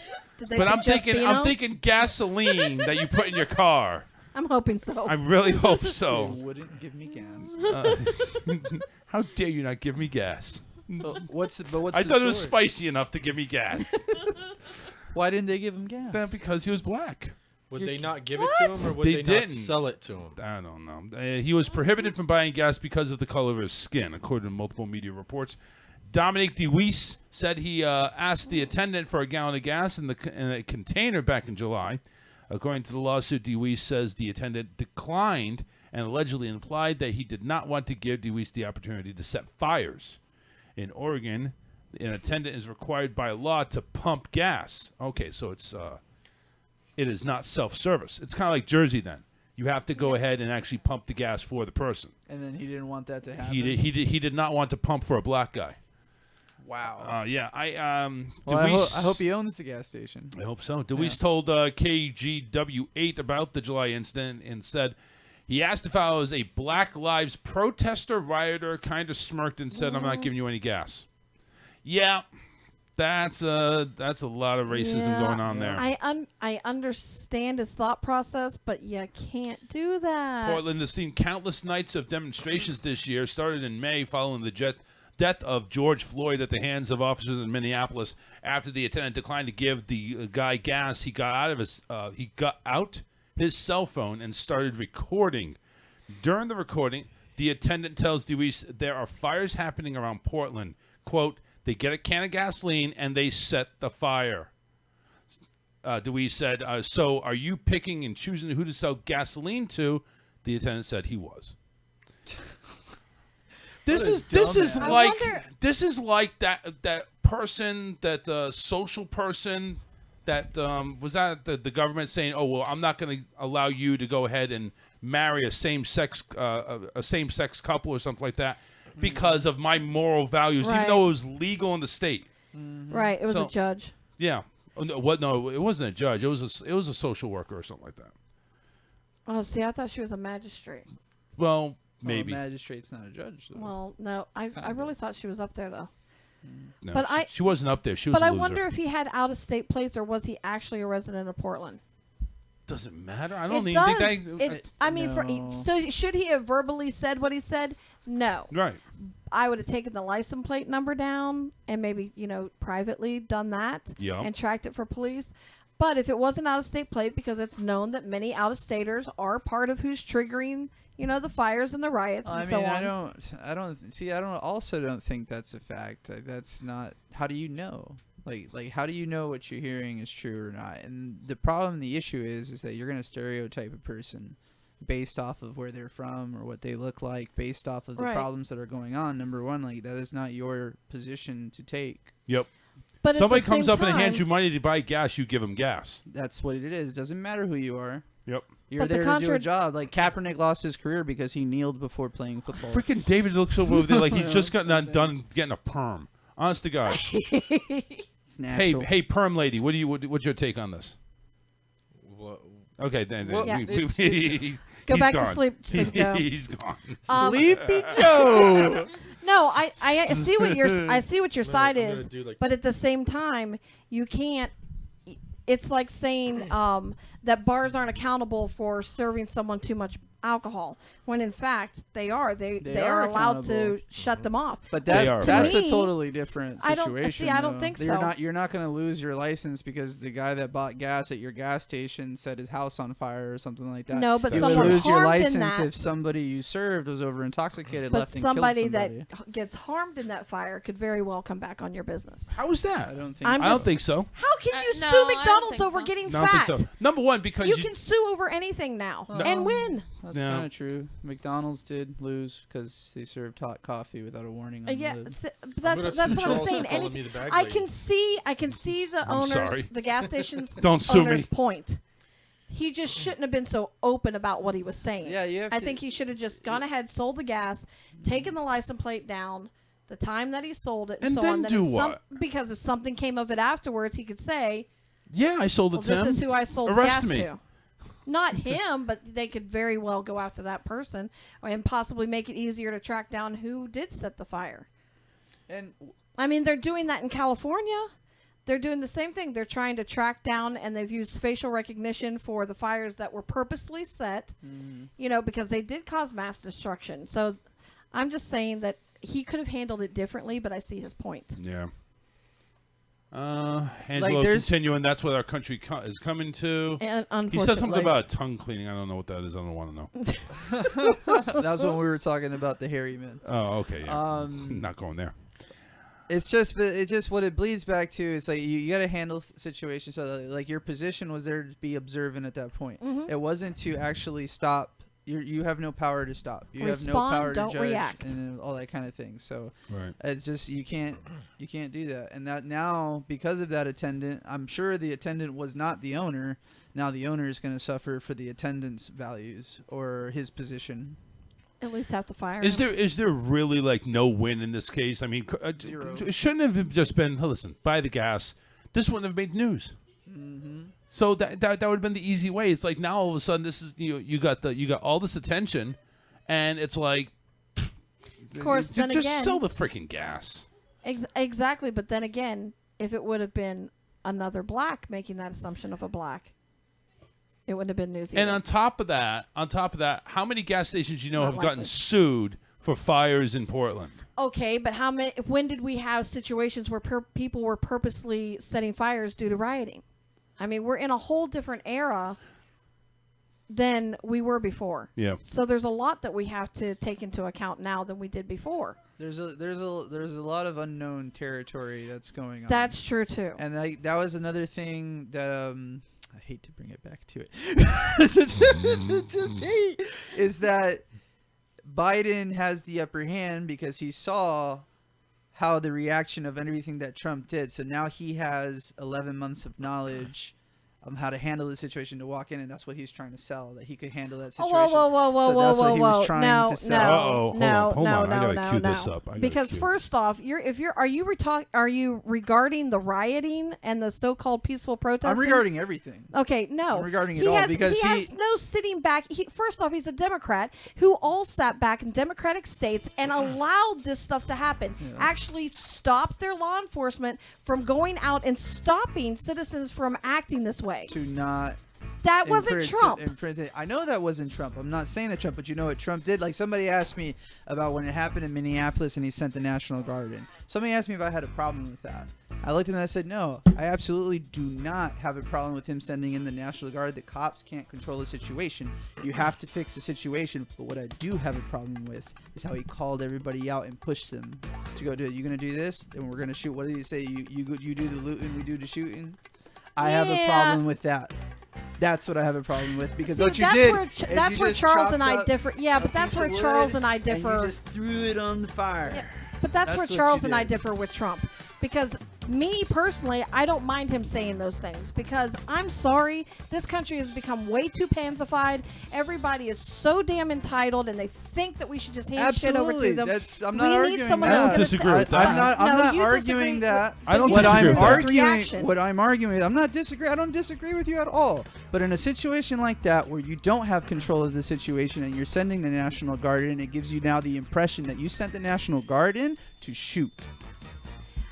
but I'm thinking gasoline that you put in your car. I'm hoping so. I really hope so. They wouldn't give me gas. How dare you not give me gas? What's I the thought it was story? spicy enough to give me gas. Why didn't they give him gas? Because he was black. Would they not give it to him, or would they not sell it to him? I don't know. He was prohibited from buying gas because of the color of his skin, according to multiple media reports. Dominique DeWeese said he asked the attendant for a gallon of gas in a container back in July. According to the lawsuit, DeWeese says the attendant declined and allegedly implied that he did not want to give DeWeese the opportunity to set fires. In Oregon, an attendant is required by law to pump gas. Okay, so it is not self-service. It's kind of like Jersey then. You have to go ahead and actually pump the gas for the person. And then he didn't want that to happen. He did not want to pump for a black guy. Wow. Yeah. Well, I hope he owns the gas station. I hope so. DeWeese told KGW8 about the July incident and said he asked if I was a Black Lives protester, rioter, kind of smirked and said, I'm not giving you any gas. Yeah. That's a lot of racism going on there. I understand his thought process, but you can't do that. Portland has seen countless nights of demonstrations this year, started in May following the death of George Floyd at the hands of officers in Minneapolis. After the attendant declined to give the guy gas, he got out his cell phone and started recording. During the recording, the attendant tells DeWeese there are fires happening around Portland. Quote, they get a can of gasoline and they set the fire. DeWeese said, so are you picking and choosing who to sell gasoline to? The attendant said he was. This is like that person, that social person that was at the government saying, oh well, I'm not going to allow you to go ahead and marry a same-sex couple or something like that because of my moral values, even though it was legal in the state. Right, it was a judge. Yeah. No, it wasn't a judge. It was a social worker or something like that. Oh, see, I thought she was a magistrate. Well, maybe. A magistrate's not a judge, though. Well, no, I really thought she was up there though. No, but she wasn't up there. She was. But a I loser. wonder if he had out-of-state plates or was he actually a resident of Portland? Doesn't matter. I don't It even does. think that. So should he have verbally said what he said? No. Right. I would have taken the license plate number down and maybe, privately done that and tracked it for police. But if it was an out-of-state plate, because it's known that many out-of-staters are part of who's triggering, the fires and the riots and so on. I don't think that's a fact. That's not. How do you know? Like, how do you know what you're hearing is true or not? And the problem, the issue is that you're going to stereotype a person based off of where they're from or what they look like, based off of the problems that are going on. Number one, that is not your position to take. Yep. But somebody comes up and hands you money to buy gas, you give them gas. That's what it is. Doesn't matter who you are. Yep. You're there to do a job. Like Kaepernick lost his career because he kneeled before playing football. Freaking David looks over there like he's just gotten done getting a perm. Honest to God. It's natural. Hey, perm lady, what's your take on this? What? Okay, then. Well, Go back gone. to sleep, Sleepy Joe. He's gone. Sleepy Joe. No, I see what your side I'm gonna is, do like but at the same time, you can't. It's like saying that bars aren't accountable for serving someone too much alcohol, when in fact they are. They are allowed to shut them off. But that's a totally different situation. I don't think so. You're not going to lose your license because the guy that bought gas at your gas station set his house on fire or something like that. No, but you someone would lose your harmed in license that. if somebody you served was over intoxicated, But left and killed somebody. that gets harmed in that fire could very well come back on your business. How is that? I don't think. I don't think so. How can you no, sue I don't McDonald's think over so. getting No, I fat? don't think so. Number one, because you can sue over anything now and win. That's No. kind of true. McDonald's did lose because they served hot coffee without a warning on the lid. That's what I'm saying. I can see the owners, sorry. the gas station's Don't sue owner's me. point. He just shouldn't have been so open about what he was saying. Yeah, I think he should have just gone ahead, sold the gas, taken the license plate down, the time that he sold it, and so then on. do if what? Because if something came of it afterwards, he could say, Yeah, I sold it well, to him. this is who I sold Arrest gas me. to. Not him, but they could very well go after that person and possibly make it easier to track down who did set the fire. And I mean, they're doing that in California. They're doing the same thing. They're trying to track down, and they've used facial recognition for the fires that were purposely set, because they did cause mass destruction. So I'm just saying that he could have handled it differently, but I see his point. Yeah. Angelo continuing, that's what our country is coming to. And he said something about tongue cleaning. I don't know what that is. I don't want to know. That's when we were talking about the hairy men. Oh, okay. Yeah. Not going there. It's just what it bleeds back to. It's like you got to handle situations so that, like, your position was there to be observant at that point. It wasn't to actually stop. You have no power to stop. You have no power to judge react. And all that kind of thing. So right. It's just you can't do that. And that now, because of that attendant, I'm sure the attendant was not the owner. Now the owner is going to suffer for the attendant's values or his position. At least have to fire Is him. there really like no win in this case? I mean, Zero. It shouldn't have just been, hey, listen, buy the gas. This wouldn't have made news. So that would have been the easy way. It's like now all of a sudden this is you got all this attention, and it's like, of course, then just again, sell the freaking gas. Exactly, but then again, if it would have been another black making that assumption of a black, it wouldn't have been news either. And on top of that, how many gas stations have Not gotten likely. sued for fires in Portland? Okay, but how many? When did we have situations where people were purposely setting fires due to rioting? I mean, we're in a whole different era than we were before. Yeah. So there's a lot that we have to take into account now than we did before. There's a lot of unknown territory that's going on. That's true too. And that was another thing that I hate to bring it back to it. The debate is that Biden has the upper hand because he saw how the reaction of everything that Trump did. So now he has 11 months of knowledge on how to handle the situation to walk in, and that's what he's trying to sell, that he could handle that situation. Whoa! So that's what he was trying No, to sell. no. Hold on. I gotta cue this up. Because first off, are you regarding the rioting and the so-called peaceful protesting? I'm regarding everything. Okay, no. I'm regarding it all because he has no sitting back. First off, he's a Democrat who all sat back in Democratic states and allowed this stuff to happen. Yeah. Actually stopped their law enforcement from going out and stopping citizens from acting this way. To not. That wasn't Trump. I know that wasn't Trump. I'm not saying that Trump, but you know what Trump did? Like, somebody asked me about when it happened in Minneapolis and he sent the National Guard in. Somebody asked me if I had a problem with that. I looked at them and I said, no, I absolutely do not have a problem with him sending in the National Guard. The cops can't control the situation. You have to fix the situation. But what I do have a problem with is how he called everybody out and pushed them to go do it. You're going to do this, and we're going to shoot. What did he say? You do the looting, we do the shooting? I have a problem with that. That's what I have a problem with, because See, what you did that's where Charles and I differ. Yeah, but that's where Charles and I and differ. you just threw it on the fire. Yeah, but that's where what Charles you and I did. differ with Trump. Because me personally, I don't mind him saying those things, because I'm sorry, this country has become way too pansified. Everybody is so damn entitled, and they think that we should just hand shit over to them. I'm not arguing someone that. that's I don't gonna disagree with that. I'm not you arguing disagree that. I don't What disagree I'm with that. arguing, what I'm arguing with, I'm not disagree. I don't disagree with you at all. But in a situation like that, where you don't have control of the situation and you're sending the National Guard in, it gives you now the impression that you sent the National Guard in to shoot.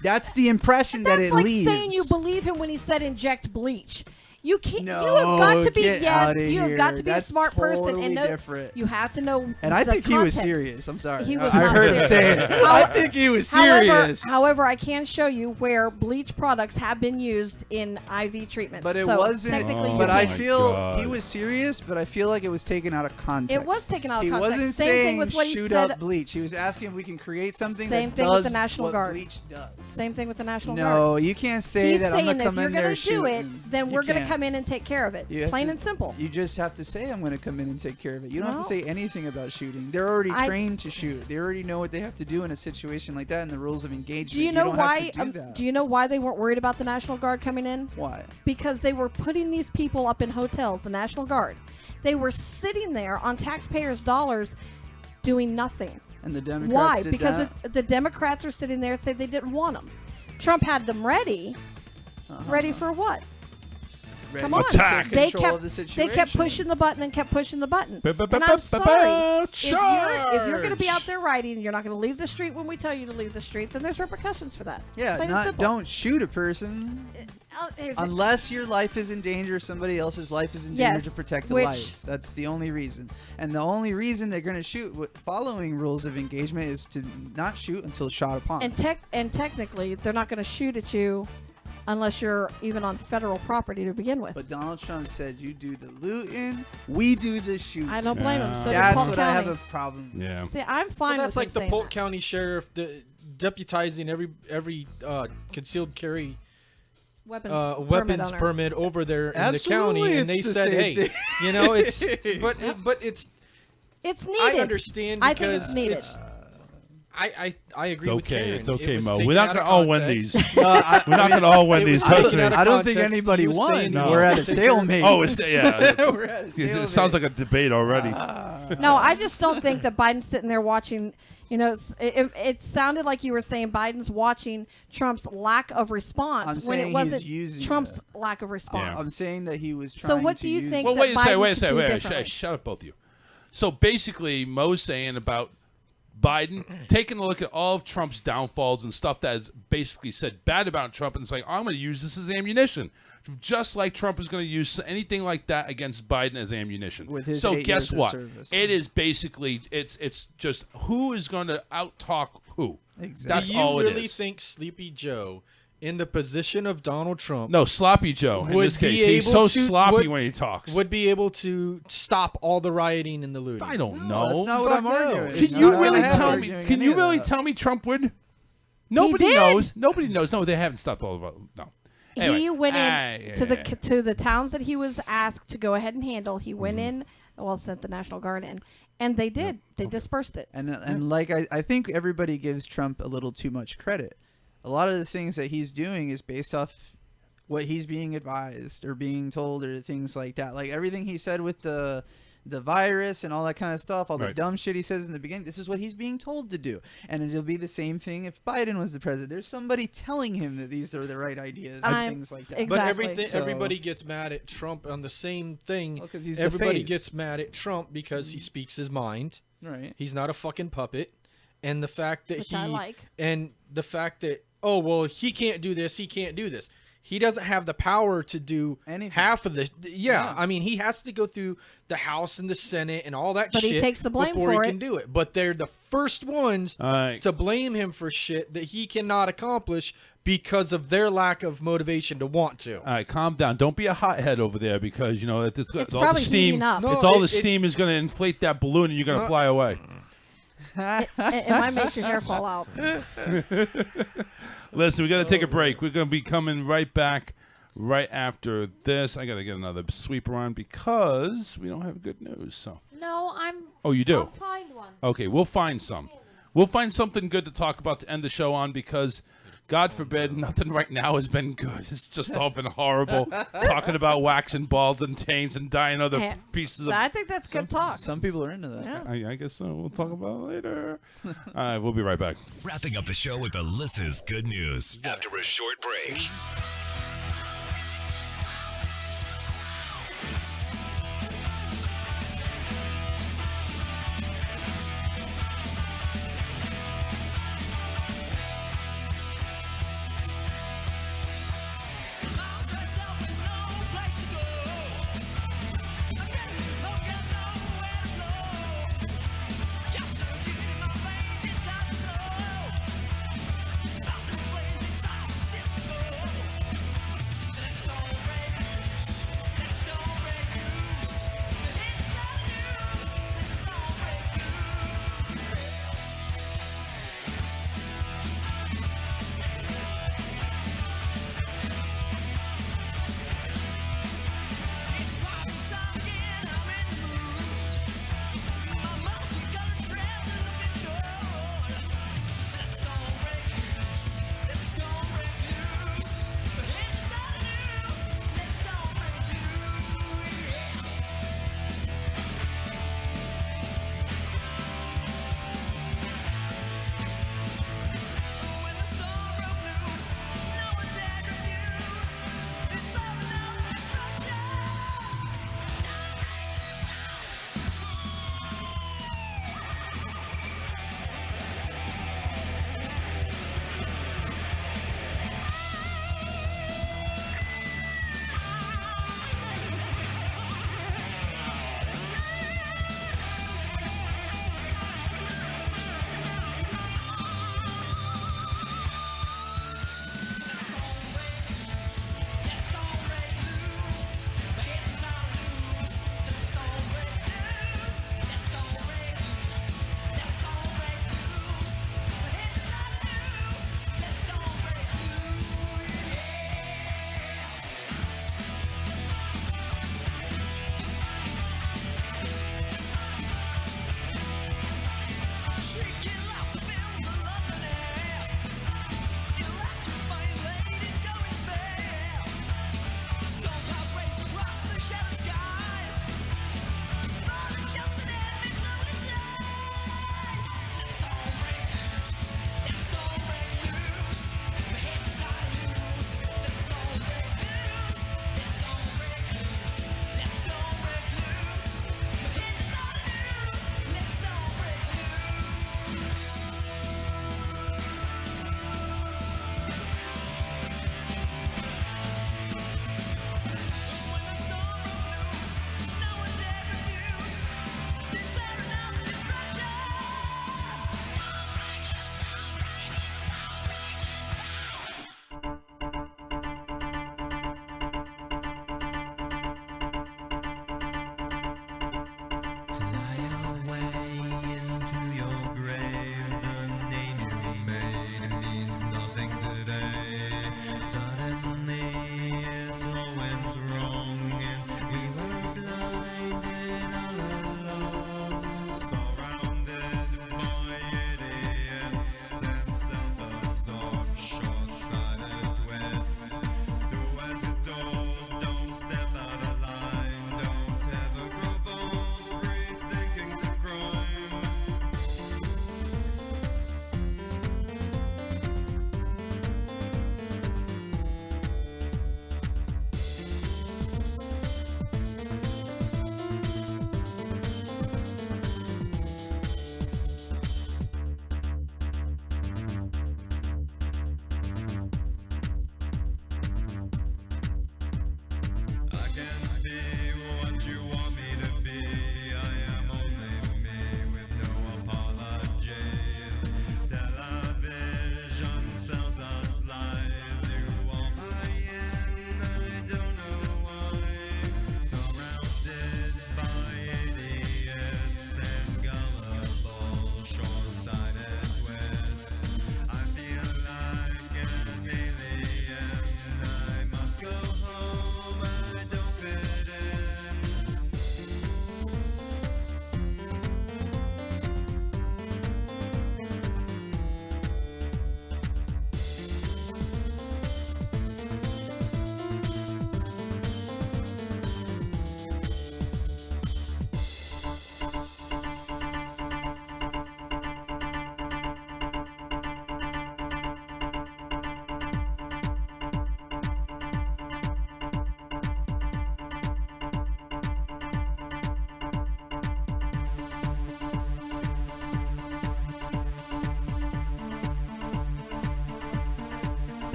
That's the impression that it That's like leaves. saying you believe him when he said inject bleach. You can't. No, you have got to be get yes. outta You have got here. to be That's a smart person totally and know. different. You have to know. And I the think he was context. serious. I'm sorry. He was I not heard him serious. say it. I think he was serious. However, I can show you where bleach products have been used in IV treatments. But it So wasn't. Technically, you But I can't. feel he was serious. But I feel like it was taken out of context. It was taken out of He context. wasn't Same saying thing with what he shoot said. up bleach. He was asking if we can create something Same that thing does with the National what Guard. bleach does. Same thing with the National Guard. No, you can't say He's that. saying I'm gonna if come you're in there gonna do it, shooting. then You we're gonna can't. come in and take care of it. You have Plain to- and simple. You just have to say I'm going to come in and take care of it. You don't have No. to say anything about shooting. They're already I- trained to shoot. They already know what they have to do in a situation like that and the rules of engagement. Do you know don't why? Have to do that. Do you know why they weren't worried about the National Guard coming in? Why? Because they were putting these people up in hotels, the National Guard. They were sitting there on taxpayers' dollars doing nothing. And the Democrats Why? did Because that? the Democrats were sitting there and said they didn't want them. Trump had them ready. Ready for what? Come on. Attack. They Control of kept, the they kept situation. pushing the button and kept pushing the button. And I'm sorry. If you're going to be out there riding and you're not going to leave the street when we tell you to leave the street, then there's repercussions for that. Yeah, Plain and simple. don't shoot a person unless your life is in danger. Somebody else's life is in danger to protect a life. That's the only reason. And the only reason they're going to shoot, following rules of engagement, is to not shoot until shot upon. And technically, they're not going to shoot at you unless you're even on federal property to begin with. But Donald Trump said, "You do the looting, we do the shooting." I don't blame him. So that's Polk what County. I have a problem. Yeah. See, I'm fine Well, that's with like him the saying Polk that. County sheriff deputizing every concealed carry weapons permit over there in the county, and they said, "Hey, you know, it's but it's needed. I understand I because think it's needed. I agree with Karen. It's okay, It was Mo. taken We're not out going of to all win context. these. We're not going to all win these. Trust me. I don't think anybody He was won. saying We're at a stalemate. Oh, yeah. We're at a stalemate. It sounds like a debate already. No, I just don't think that Biden's sitting there watching. You know, it sounded like you were saying Biden's watching Trump's lack of response when it wasn't Trump's lack of response. I'm saying that he was trying. So what to do you use think? Well, that wait a second. Biden Wait a should second. do Wait. differently? Shut up, both of you. So basically, Mo's saying about Biden taking a look at all of Trump's downfalls and stuff that is basically said bad about Trump and saying, I'm going to use this as ammunition. Just like Trump is going to use anything like that against Biden as ammunition. With his so 8 guess years of what? service. It is basically, it's just who is going to out-talk who. Exactly. That's Do you all it really is. think Sleepy Joe, in the position of Donald Trump, No, Sloppy Joe in would this case. be He's able so to- sloppy would- when he talks. would be able to stop all the rioting and the looting? I don't know. That's not what I'm arguing. Can you really tell me? Can you really tell me Trump would? Nobody did. knows. Nobody knows. No, they haven't stopped all of it. No. Anyway. He went in Yeah, to the yeah. to the towns that he was asked to go ahead and handle. He went in, sent the National Guard in, and they did. They dispersed it. And like I think everybody gives Trump a little too much credit. A lot of the things that he's doing is based off what he's being advised or being told or things like that. Like everything he said with the virus and all that kind of stuff, all the dumb shit he says in the beginning, this is what he's being told to do. And it'll be the same thing if Biden was the president. There's somebody telling him that these are the right ideas and things like that. But everybody gets mad at Trump on the same thing. 'cause he's the Everybody face. gets mad at Trump because he speaks his mind. Right. He's not a fucking puppet. And the fact that Which I like. and the fact that, oh, well, he can't do this, he can't do this. He doesn't have the power to do half of the. Yeah, I mean, he has to go through the House and the Senate and all that But shit he takes the blame before for he it. can do it. But they're the first ones to blame him for shit that he cannot accomplish because of their lack of motivation to want to. All right, calm down. Don't be a hothead over there because, you know, it's all the probably steam. heating up. It's all the steam is going to inflate that balloon and you're going to fly away. It might make your hair fall out. Listen, we got to take a break. We're going to be coming right back right after this. I got to get another sweeper on because we don't have good news. So. No, Oh, you do? I'll find one. Okay, we'll find some. We'll find something good to talk about to end the show on because, God forbid, nothing right now has been good. It's just all been horrible. Talking about waxing balls and taints and dyeing other Yeah. pieces of. I think that's good talk. Some people are into that. Yeah. I guess so. We'll talk about it later. All right, we'll be right back. Wrapping up the show with Alyssa's good news after a short break.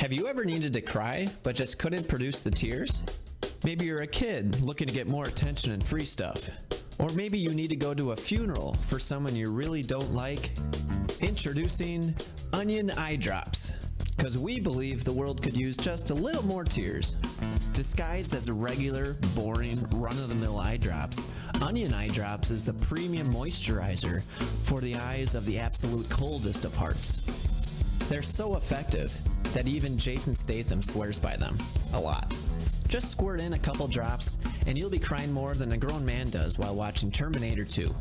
Have you ever needed to cry, but just couldn't produce the tears? Maybe you're a kid looking to get more attention and free stuff. Or maybe you need to go to a funeral for someone you really don't like. Introducing Onion Eye Drops. Because we believe the world could use just a little more tears. Disguised as a regular, boring, run-of-the-mill eye drops, Onion Eye Drops is the premium moisturizer for the eyes of the absolute coldest of hearts. They're so effective that even Jason Statham swears by them a lot. Just squirt in a couple drops, and you'll be crying more than a grown man does while watching Terminator 2.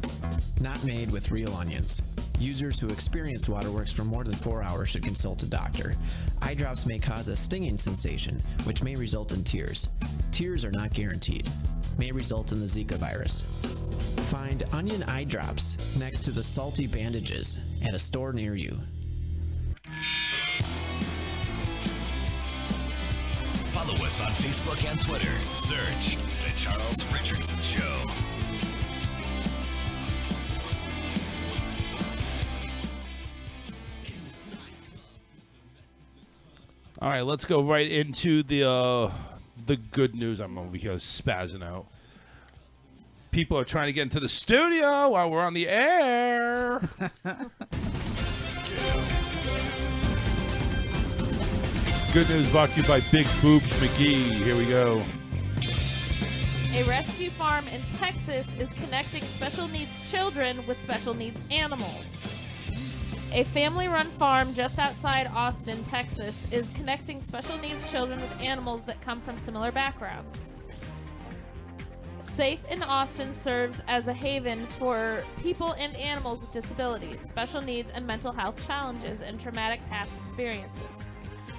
Not made with real onions. Users who experience waterworks for more than 4 hours should consult a doctor. Eye drops may cause a stinging sensation, which may result in tears. Tears are not guaranteed. May result in the Zika virus. Find Onion Eye Drops next to the salty bandages at a store near you. Follow us on Facebook and Twitter. Search The Charles Richardson Show. All right, let's go right into the good news. I'm over here spazzing out. People are trying to get into the studio while we're on the air. Good news brought to you by Big Boobs McGee. Here we go. A rescue farm in Texas is connecting special needs children with special needs animals. A family-run farm just outside Austin, Texas, is connecting special needs children with animals that come from similar backgrounds. Safe in Austin serves as a haven for people and animals with disabilities, special needs, and mental health challenges and traumatic past experiences.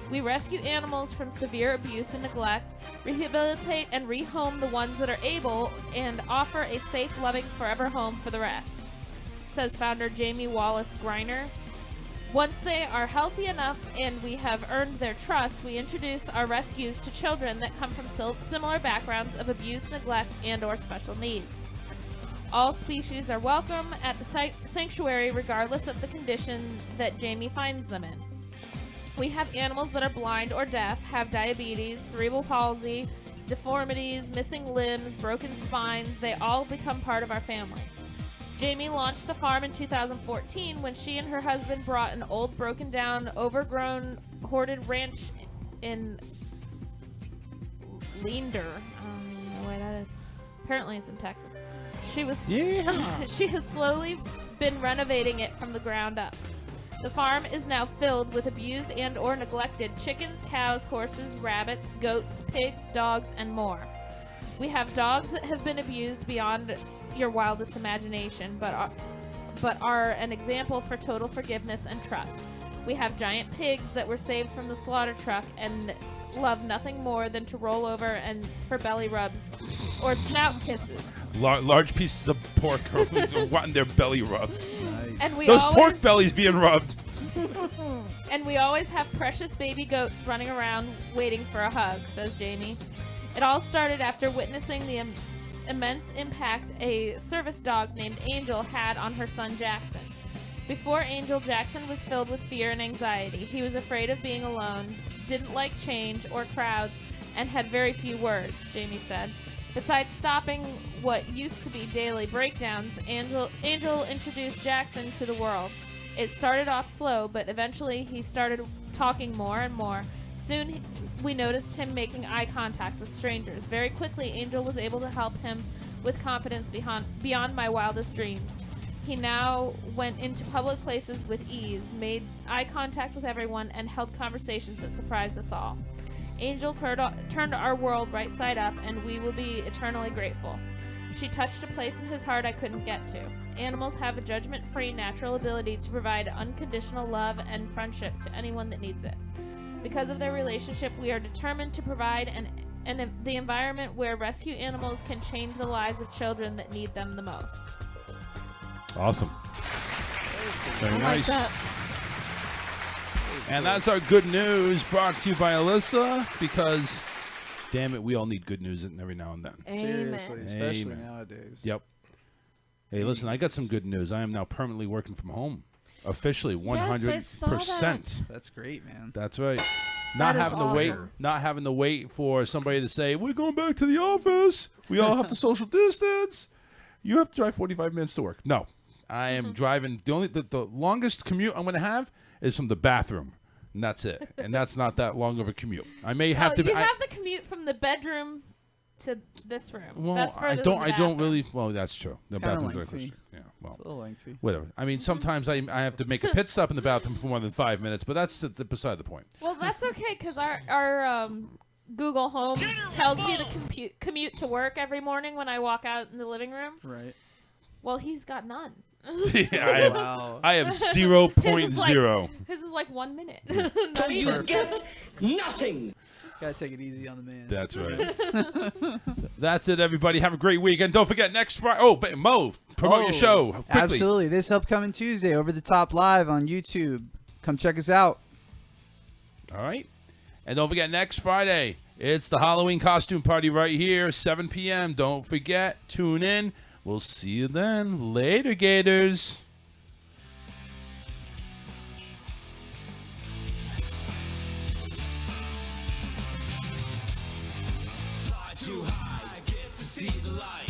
We rescue animals from severe abuse and neglect, rehabilitate and rehome the ones that are able, and offer a safe, loving, forever home for the rest, says founder Jamie Wallace Griner. Once they are healthy enough and we have earned their trust, we introduce our rescues to children that come from similar backgrounds of abuse, neglect, and/or special needs. All species are welcome at the sanctuary regardless of the condition that Jamie finds them in. We have animals that are blind or deaf, have diabetes, cerebral palsy, deformities, missing limbs, broken spines. They all become part of our family. Jamie launched the farm in 2014 when she and her husband brought an old, broken down, overgrown, hoarded ranch in Leander. I don't even know where that is. Apparently it's in Texas. She has slowly been renovating it from the ground up. The farm is now filled with abused and/or neglected chickens, cows, horses, rabbits, goats, pigs, dogs, and more. We have dogs that have been abused beyond your wildest imagination, but are an example for total forgiveness and trust. We have giant pigs that were saved from the slaughter truck and love nothing more than to roll over and for belly rubs or snout kisses. Large pieces of pork are wanting their belly rubbed. Nice. And Those pork bellies being rubbed. And we always have precious baby goats running around waiting for a hug, says Jamie. It all started after witnessing the immense impact a service dog named Angel had on her son Jackson. Before Angel, Jackson was filled with fear and anxiety. He was afraid of being alone, didn't like change or crowds, and had very few words, Jamie said. Besides stopping what used to be daily breakdowns, Angel introduced Jackson to the world. It started off slow, but eventually he started talking more and more. Soon we noticed him making eye contact with strangers. Very quickly, Angel was able to help him with confidence beyond my wildest dreams. He now went into public places with ease, made eye contact with everyone, and held conversations that surprised us all. Angel turned our world right side up, and we will be eternally grateful. She touched a place in his heart I couldn't get to. Animals have a judgment-free natural ability to provide unconditional love and friendship to anyone that needs it. Because of their relationship, we are determined to provide the environment where rescue animals can change the lives of children that need them the most. Awesome. Very nice. Like that. And that's our good news brought to you by Alyssa, because, damn it, we all need good news every now and then. Seriously, especially nowadays. Yep. Hey, listen, I got some good news. I am now permanently working from home. Officially, 100%. That's great, man. That's right. Not That is having to wait. awesome. Not having to wait for somebody to say, "We're going back to the office. We all have to social distance. You have to drive 45 minutes to work." No, I am driving. The longest commute I'm going to have is from the bathroom, and that's it. And that's not that long of a commute. I may have to. You have the commute from the bedroom to this room. Well, That's I further don't. than the I don't bathroom. really. Well, that's true. The It's kinda bathroom's right lengthy. across the street. Yeah. Well, It's a little lengthy. whatever. I mean, sometimes I have to make a pit stop in the bathroom for more than 5 minutes, but that's beside the point. Well, that's okay because our Google Home tells me the commute to work every morning when I walk out in the living room. Right. Well, he's got none. Yeah, I have 0.0. His is like 1 minute. So you get nothing. Gotta take it easy on the man. That's right. That's it, everybody. Have a great weekend. Don't forget next Friday. Oh, Mo, promote your show quickly. Absolutely. This upcoming Tuesday, Over the Top Live on YouTube. Come check us out. All right. And don't forget, next Friday, it's the Halloween costume party right here, 7 p.m. Don't forget, tune in. We'll see you then. Later, Gators. Fly too high, get to see the light.